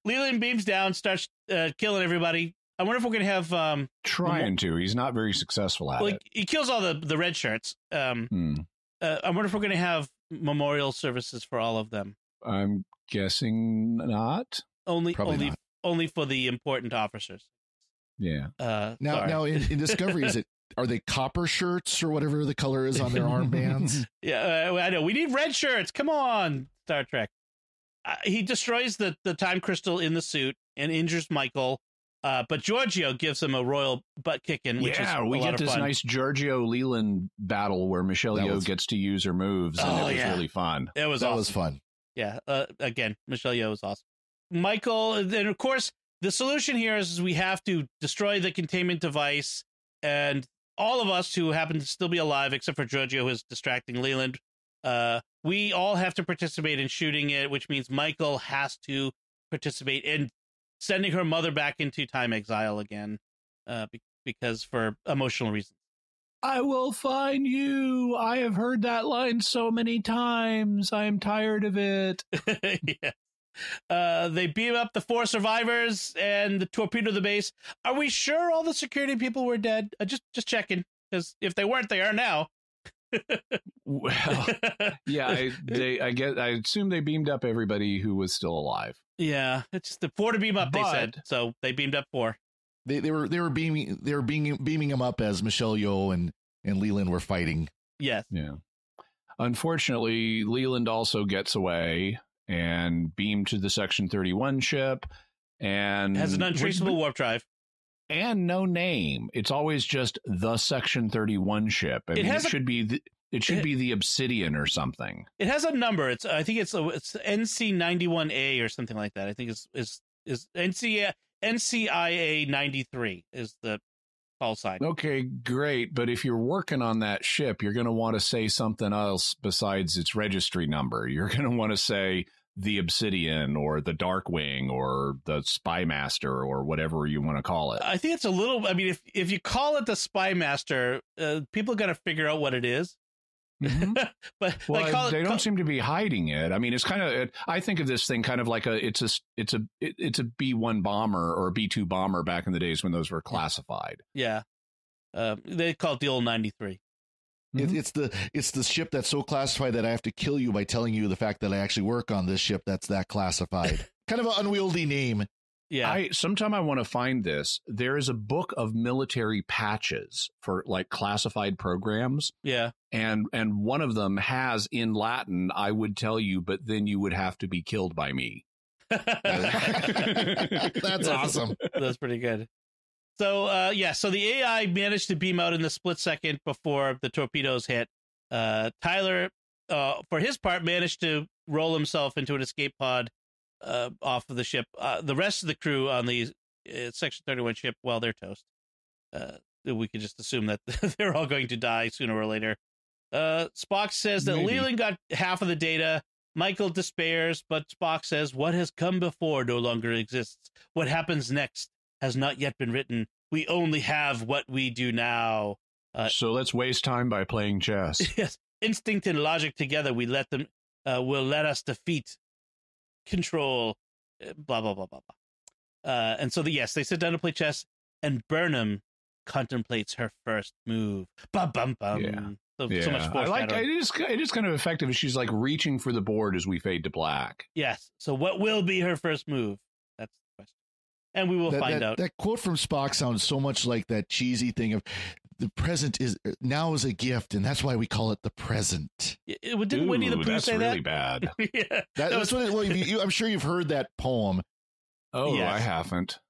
Leland beams down, starts killing everybody. I wonder if we're going to have... Trying to. He's not very successful at it. He kills all the red shirts. I wonder if we're going to have memorial services for all of them. I'm guessing not. Only for the important officers. Yeah. Now in Discovery, are they copper shirts or whatever the color is on their armbands? Yeah, I know. We need red shirts. Come on, Star Trek. He destroys the time crystal in the suit and injures Michael. But Giorgio gives him a royal butt kicking. Which is we get this fun. nice Giorgio Leland battle where Michelle Yeoh gets to use her moves, and it was really fun. That was fun. Yeah. Again, Michelle Yeoh was awesome. Michael, and of course, the solution here is we have to destroy the containment device, and all of us who happen to still be alive, except for Giorgio, who is distracting Leland, we all have to participate in shooting it, which means Michael has to participate in sending her mother back into time exile again, because for emotional reasons. I will find you. I have heard that line so many times. I am tired of it. Yeah. They beam up the 4 survivors and the torpedo the base. Are we sure all the security people were dead? Just checking, because if they weren't, they are now. Well, yeah, I assume they beamed up everybody who was still alive. Yeah, it's the 4 to beam up. They said so. They beamed up 4. They were beaming them up as Michelle Yeoh and Leland were fighting. Yes. Yeah. Unfortunately, Leland also gets away and beamed to the Section 31 ship, and has an untraceable warp drive and no name. It's always just the Section 31 ship. I mean, it should be the Obsidian or something. It has a number. I think it's NC91A or something like that. I think is NCIA 93 is the call sign. Okay, great. But if you're working on that ship, you're going to want to say something else besides its registry number. You're going to want to say the Obsidian or the Darkwing or the Spy Master or whatever you want to call it. I think it's a little, I mean, if you call it the Spy Master, people got to figure out what it is. Mm-hmm. But they don't seem to be hiding it. I mean, it's kind of, I think of this thing kind of like it's a B-1 bomber or a B-2 bomber back in the days when those were classified. Yeah. They call it the old 93. Mm-hmm. It's the ship that's so classified that I have to kill you by telling you the fact that I actually work on this ship that's that classified. Kind of an unwieldy name. Yeah. Sometime I want to find this. There is a book of military patches for like classified programs. Yeah. And one of them has in Latin, I would tell you, but then you would have to be killed by me. That's awesome. That's pretty good. So, so the AI managed to beam out in the split second before the torpedoes hit. Tyler, for his part, managed to roll himself into an escape pod off of the ship. The rest of the crew on the Section 31 ship, well, they're toast. We could just assume that they're all going to die sooner or later. Spock says that Leland got half of the data. Michael despairs, but Spock says what has come before no longer exists. What happens next has not yet been written. We only have what we do now. So let's waste time by playing chess. Yes, instinct and logic together. We let them. Will let us defeat, control, blah blah blah blah blah. And so they sit down to play chess, and Burnham contemplates her first move. Bum bum bum. Yeah. So much foreshadowing. It is kind of effective. She's like reaching for the board as we fade to black. Yes. So what will be her first move? That's the question. And we will find out. That quote from Spock sounds so much like that cheesy thing of the present is now is a gift, and that's why we call it the present. Didn't Winnie the Pooh say really that? Bad. Yeah. That's what I'm sure you've heard that poem. Oh, yes. I haven't.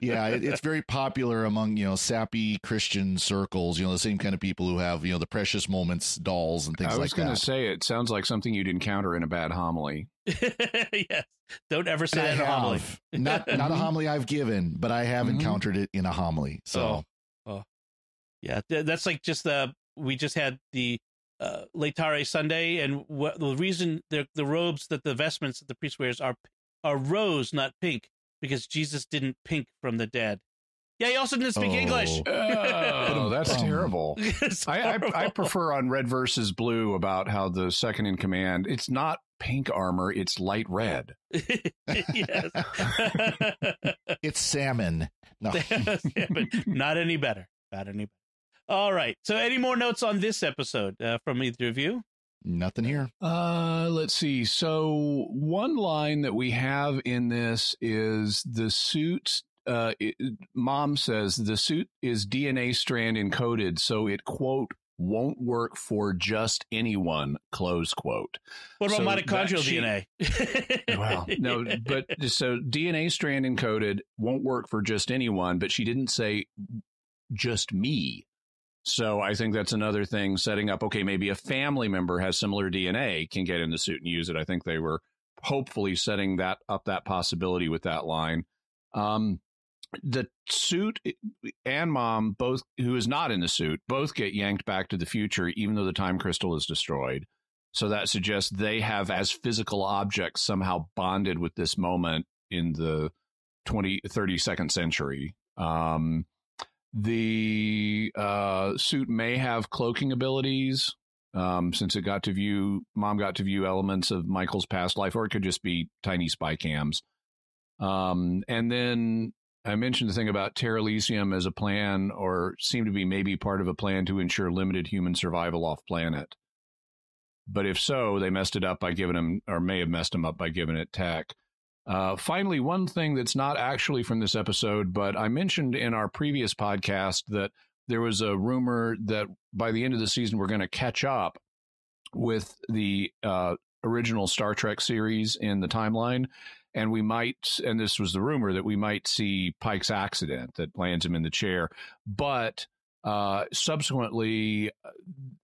Yeah, it's very popular among, sappy Christian circles, the same kind of people who have, the Precious Moments dolls and things like that. I was going to say, it sounds like something you'd encounter in a bad homily. Yes. Don't ever say that in a homily. Not a homily I've given, but I have encountered it in a homily. So, yeah, that's like we just had the Laetare Sunday, and the reason the robes that the vestments that the priest wears are rose, not pink, because Jesus didn't pink from the dead. Yeah, he also didn't speak English. Oh, that's terrible. I prefer on Red versus Blue about how the second in command, it's not pink armor, it's light red. Yes. It's salmon. No. Salmon. Not any better. Not any better. All right. So any more notes on this episode from either of you? Nothing here. Let's see. So one line that we have in this is the suit's Mom says the suit is DNA strand encoded, so it, quote, won't work for just anyone, close quote. What about mitochondrial DNA? Well, no, but so DNA strand encoded won't work for just anyone, but she didn't say just me. So I think that's another thing setting up, okay, maybe a family member has similar DNA, can get in the suit and use it. I think they were hopefully setting that possibility with that line. The suit and Mom, both, who is not in the suit, both get yanked back to the future, even though the time crystal is destroyed. So that suggests they have, as physical objects, somehow bonded with this moment in the 32nd century. The suit may have cloaking abilities, since Mom got to view elements of Michael's past life, or it could just be tiny spy cams. And then I mentioned the thing about Terra Elysium as a plan, or seemed to be maybe part of a plan to ensure limited human survival off planet. But if so, they messed it up by giving him, or may have messed him up by giving it tech. Finally, one thing that's not actually from this episode, but I mentioned in our previous podcast that there was a rumor that by the end of the season, we're going to catch up with the original Star Trek series in the timeline. And we might, and this was the rumor, that we might see Pike's accident that lands him in the chair. But subsequently,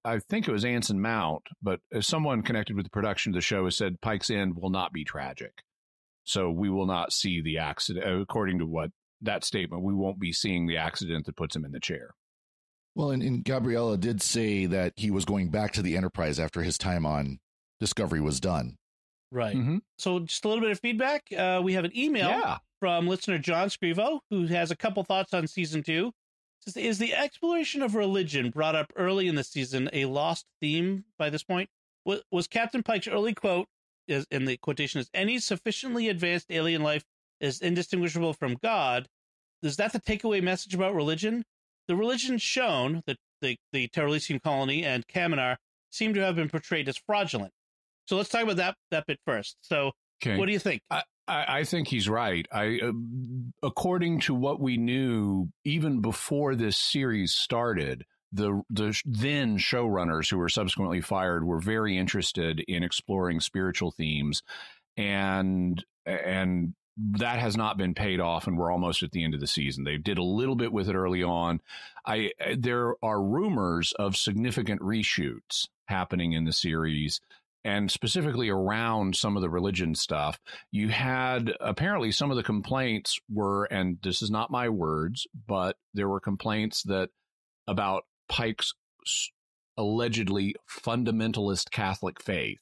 I think it was Anson Mount, but someone connected with the production of the show has said Pike's end will not be tragic. So we will not see the accident. According to what that statement, we won't be seeing the accident that puts him in the chair. Well, and Gabriele did say that he was going back to the Enterprise after his time on Discovery was done. Right. Mm-hmm. So just a little bit of feedback. We have an email from listener John Scrivo, who has a couple thoughts on season 2. It says, is the exploration of religion brought up early in the season a lost theme by this point? Was Captain Pike's early quote, in the quotation, is any sufficiently advanced alien life is indistinguishable from God? Is that the takeaway message about religion? The religion shown, that the Terra Elysium colony and Kaminar, seem to have been portrayed as fraudulent. So let's talk about that bit first. So What do you think? I think he's right. According to what we knew, even before this series started, the then showrunners, who were subsequently fired, were very interested in exploring spiritual themes, and that has not been paid off, and we're almost at the end of the season. They did a little bit with it early on. There are rumors of significant reshoots happening in the series, and specifically around some of the religion stuff. You had, apparently some of the complaints were, and this is not my words, but there were complaints about Pike's allegedly fundamentalist Catholic faith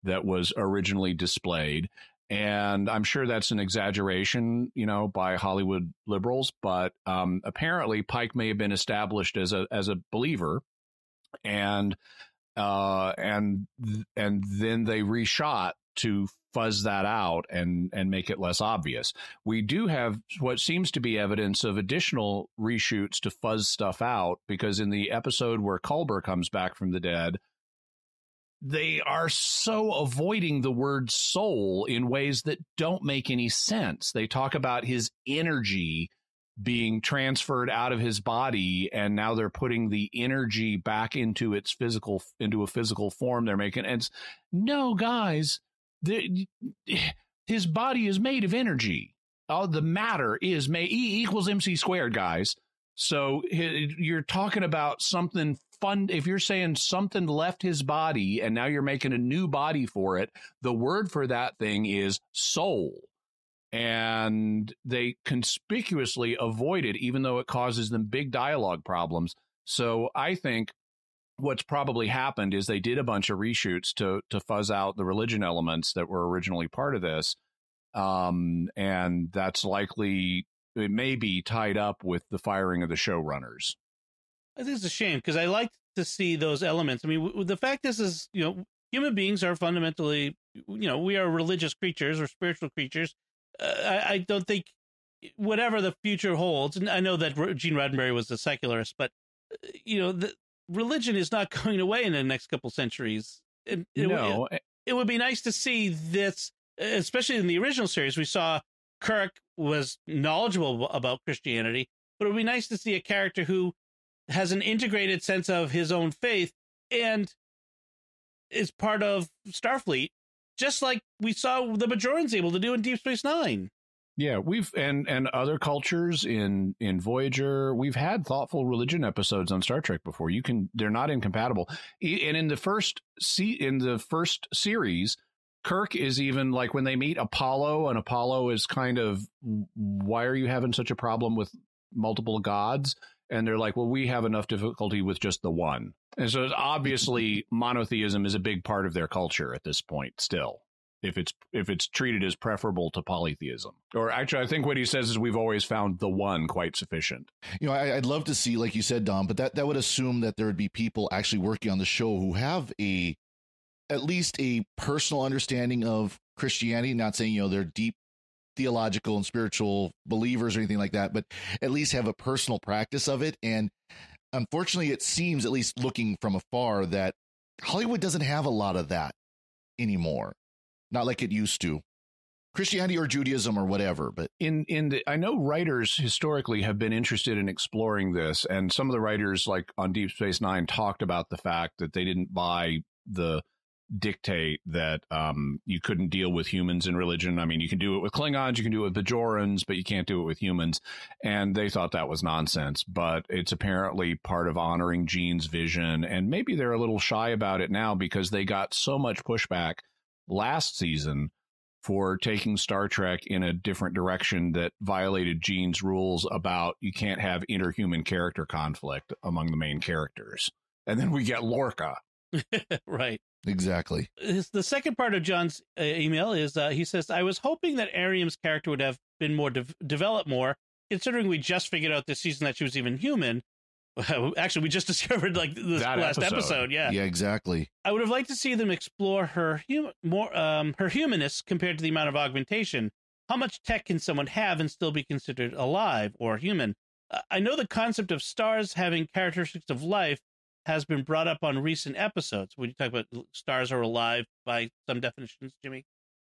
that was originally displayed. And I'm sure that's an exaggeration, by Hollywood liberals, but apparently Pike may have been established as a believer, and then they reshot to fuzz that out and make it less obvious. We do have what seems to be evidence of additional reshoots to fuzz stuff out, because in the episode where Culber comes back from the dead, they are so avoiding the word soul in ways that don't make any sense. They talk about his energy being transferred out of his body, and now they're putting the energy back into a physical form. They're making, and no, guys, his body is made of energy. the matter is E equals MC squared, guys. So you're talking about something fun. If you're saying something left his body and now you're making a new body for it, the word for that thing is soul. And they conspicuously avoid it, even though it causes them big dialogue problems. So I think what's probably happened is they did a bunch of reshoots to fuzz out the religion elements that were originally part of this. And that's likely, it may be tied up with the firing of the showrunners. I think it's a shame because I like to see those elements. I mean, the fact is, human beings are fundamentally, we are religious creatures or spiritual creatures. I don't think whatever the future holds, and I know that Gene Roddenberry was a secularist, but, the religion is not going away in the next couple centuries. It would be nice to see this, especially in the original series. We saw Kirk was knowledgeable about Christianity, but it would be nice to see a character who has an integrated sense of his own faith and is part of Starfleet, just like we saw the Bajorans able to do in Deep Space Nine. Yeah, we've and other cultures in Voyager, we've had thoughtful religion episodes on Star Trek before. They're not incompatible. And in the first series, Kirk is even like when they meet Apollo, and Apollo is kind of, why are you having such a problem with multiple gods? And they're like, well, we have enough difficulty with just the one. And so obviously monotheism is a big part of their culture at this point still, if it's treated as preferable to polytheism. Or actually, I think what he says is we've always found the one quite sufficient. I'd love to see, like you said, Dom, but that would assume that there would be people actually working on the show who have at least a personal understanding of Christianity, not saying, they're deep theological and spiritual believers or anything like that, but at least have a personal practice of it. And unfortunately, it seems, at least looking from afar, that Hollywood doesn't have a lot of that anymore. Not like it used to. Christianity or Judaism or whatever, but I know writers historically have been interested in exploring this, and some of the writers, like on Deep Space Nine, talked about the fact that they didn't buy the dictate that you couldn't deal with humans in religion. I mean, you can do it with Klingons, you can do it with Bajorans, but you can't do it with humans. And they thought that was nonsense, but it's apparently part of honoring Gene's vision. And maybe they're a little shy about it now because they got so much pushback last season for taking Star Trek in a different direction that violated Gene's rules about you can't have interhuman character conflict among the main characters. And then we get Lorca. Right. Exactly. The second part of John's email is, he says, I was hoping that Areum's character would have been more developed more, considering we just figured out this season that she was even human. Actually, we just discovered like this last episode. Yeah. Yeah, exactly. I would have liked to see them explore her her humanness compared to the amount of augmentation. How much tech can someone have and still be considered alive or human? I know the concept of stars having characteristics of life has been brought up on recent episodes. When you talk about stars are alive by some definitions, Jimmy.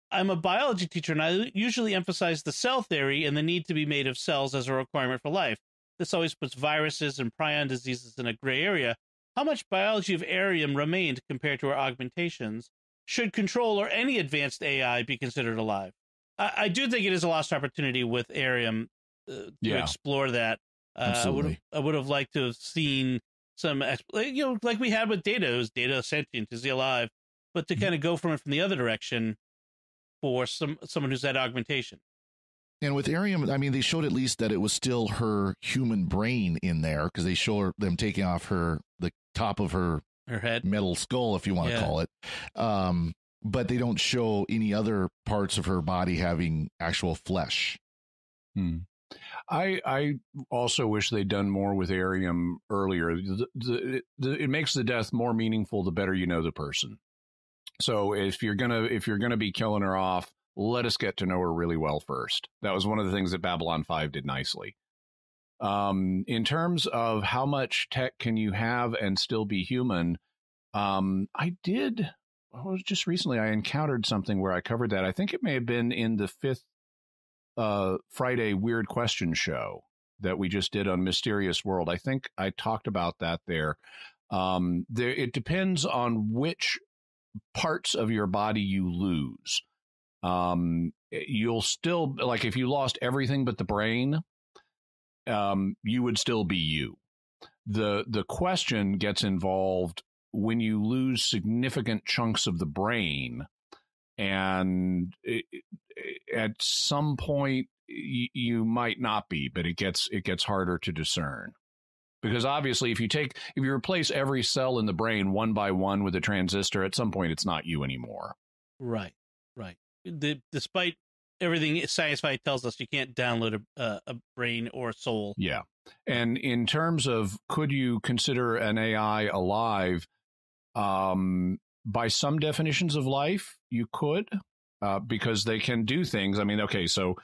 I'm a biology teacher, and I usually emphasize the cell theory and the need to be made of cells as a requirement for life. This always puts viruses and prion diseases in a gray area. How much biology of Areum remained compared to our augmentations? Should control or any advanced AI be considered alive? I do think it is a lost opportunity with Areum to explore that. Absolutely. I would have liked to have seen some, like we had with Data. Is Data sentient? Is he alive? But to kind of go from the other direction for someone who's had augmentation. And with Areum, I mean, they showed at least that it was still her human brain in there, because they show them taking off the top of her head, metal skull, if you want to call it. But they don't show any other parts of her body having actual flesh. I also wish they'd done more with Areum earlier. It makes the death more meaningful the better you know the person. So if you're gonna be killing her off, let us get to know her really well first. That was one of the things that Babylon 5 did nicely. In terms of how much tech can you have and still be human, just recently I encountered something where I covered that. I think it may have been in the 5th Friday Weird Question show that we just did on Mysterious World. I think I talked about that there. It depends on which parts of your body you lose. you'll still, like, if you lost everything but the brain, you would still be you. The question gets involved when you lose significant chunks of the brain, and at some point you might not be, but it gets harder to discern. Because obviously, if you replace every cell in the brain one by one with a transistor, at some point it's not you anymore. Right. Despite everything sci-fi tells us, you can't download a brain or soul. Yeah. And in terms of, could you consider an AI alive? By some definitions of life, you could, because they can do things. I mean, okay, so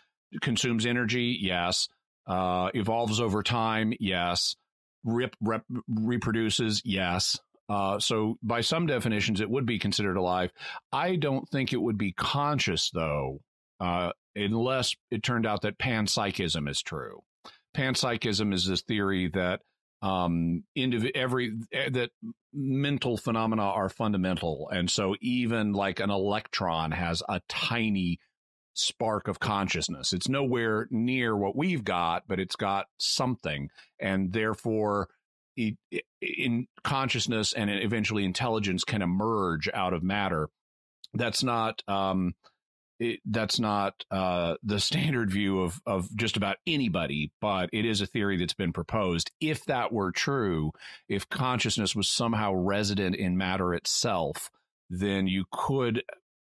consumes energy, yes. Evolves over time, yes. Reproduces, yes. So by some definitions, it would be considered alive. I don't think it would be conscious, though, unless it turned out that panpsychism is true. Panpsychism is this theory that that mental phenomena are fundamental, and so even like an electron has a tiny spark of consciousness. It's nowhere near what we've got, but it's got something, and therefore in consciousness and eventually intelligence can emerge out of matter. That's not the standard view of just about anybody, but it is a theory that's been proposed. If that were true, if consciousness was somehow resident in matter itself, then you could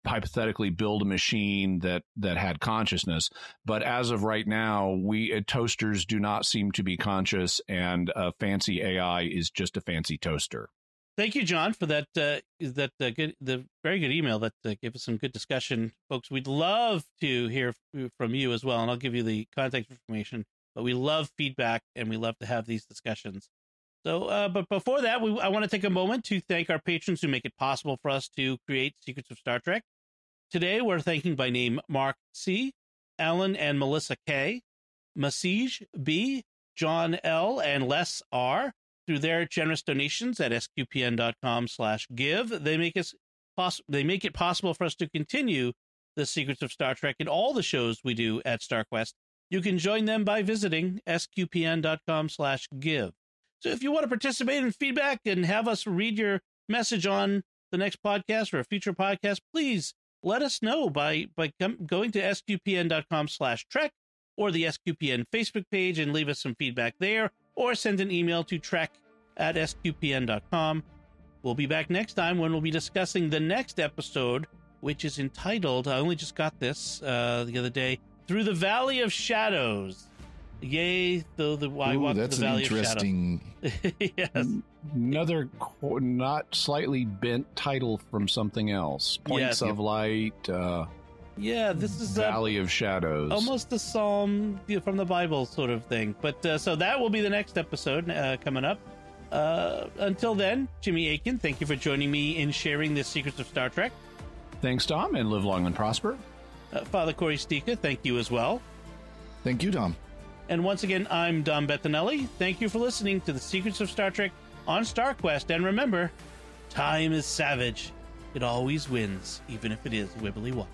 hypothetically build a machine that had consciousness. But as of right now, toasters do not seem to be conscious, and a fancy AI is just a fancy toaster. Thank you, John, for the very good email that gave us some good discussion, folks. We'd love to hear from you as well, and I'll give you the contact information. But we love feedback, and we love to have these discussions. So, but before that, I want to take a moment to thank our patrons who make it possible for us to create Secrets of Star Trek. Today, we're thanking by name Mark C., Alan and Melissa K., Masij B., John L., and Les R. Through their generous donations at sqpn.com/give. They make it possible for us to continue the Secrets of Star Trek and all the shows we do at StarQuest. You can join them by visiting sqpn.com/give. So if you want to participate in feedback and have us read your message on the next podcast or a future podcast, please let us know by going to sqpn.com/trek or the SQPN Facebook page and leave us some feedback there, or send an email to trek@sqpn.com. We'll be back next time when we'll be discussing the next episode, which is entitled, I only just got this the other day, Through the Valley of Shadows. Yay, though the I walk that's the Valley an interesting... of Shadows. Yes. Another not slightly bent title from something else. Points of Light. Yeah, this is Valley of Shadows. Almost a psalm from the Bible sort of thing. But so that will be the next episode coming up. Until then, Jimmy Aiken, thank you for joining me in sharing the Secrets of Star Trek. Thanks, Tom, and live long and prosper. Father Corey Stika, thank you as well. Thank you, Dom. And once again, I'm Dom Bettinelli. Thank you for listening to the Secrets of Star Trek on StarQuest. And remember, time is savage. It always wins, even if it is wibbly wobbly.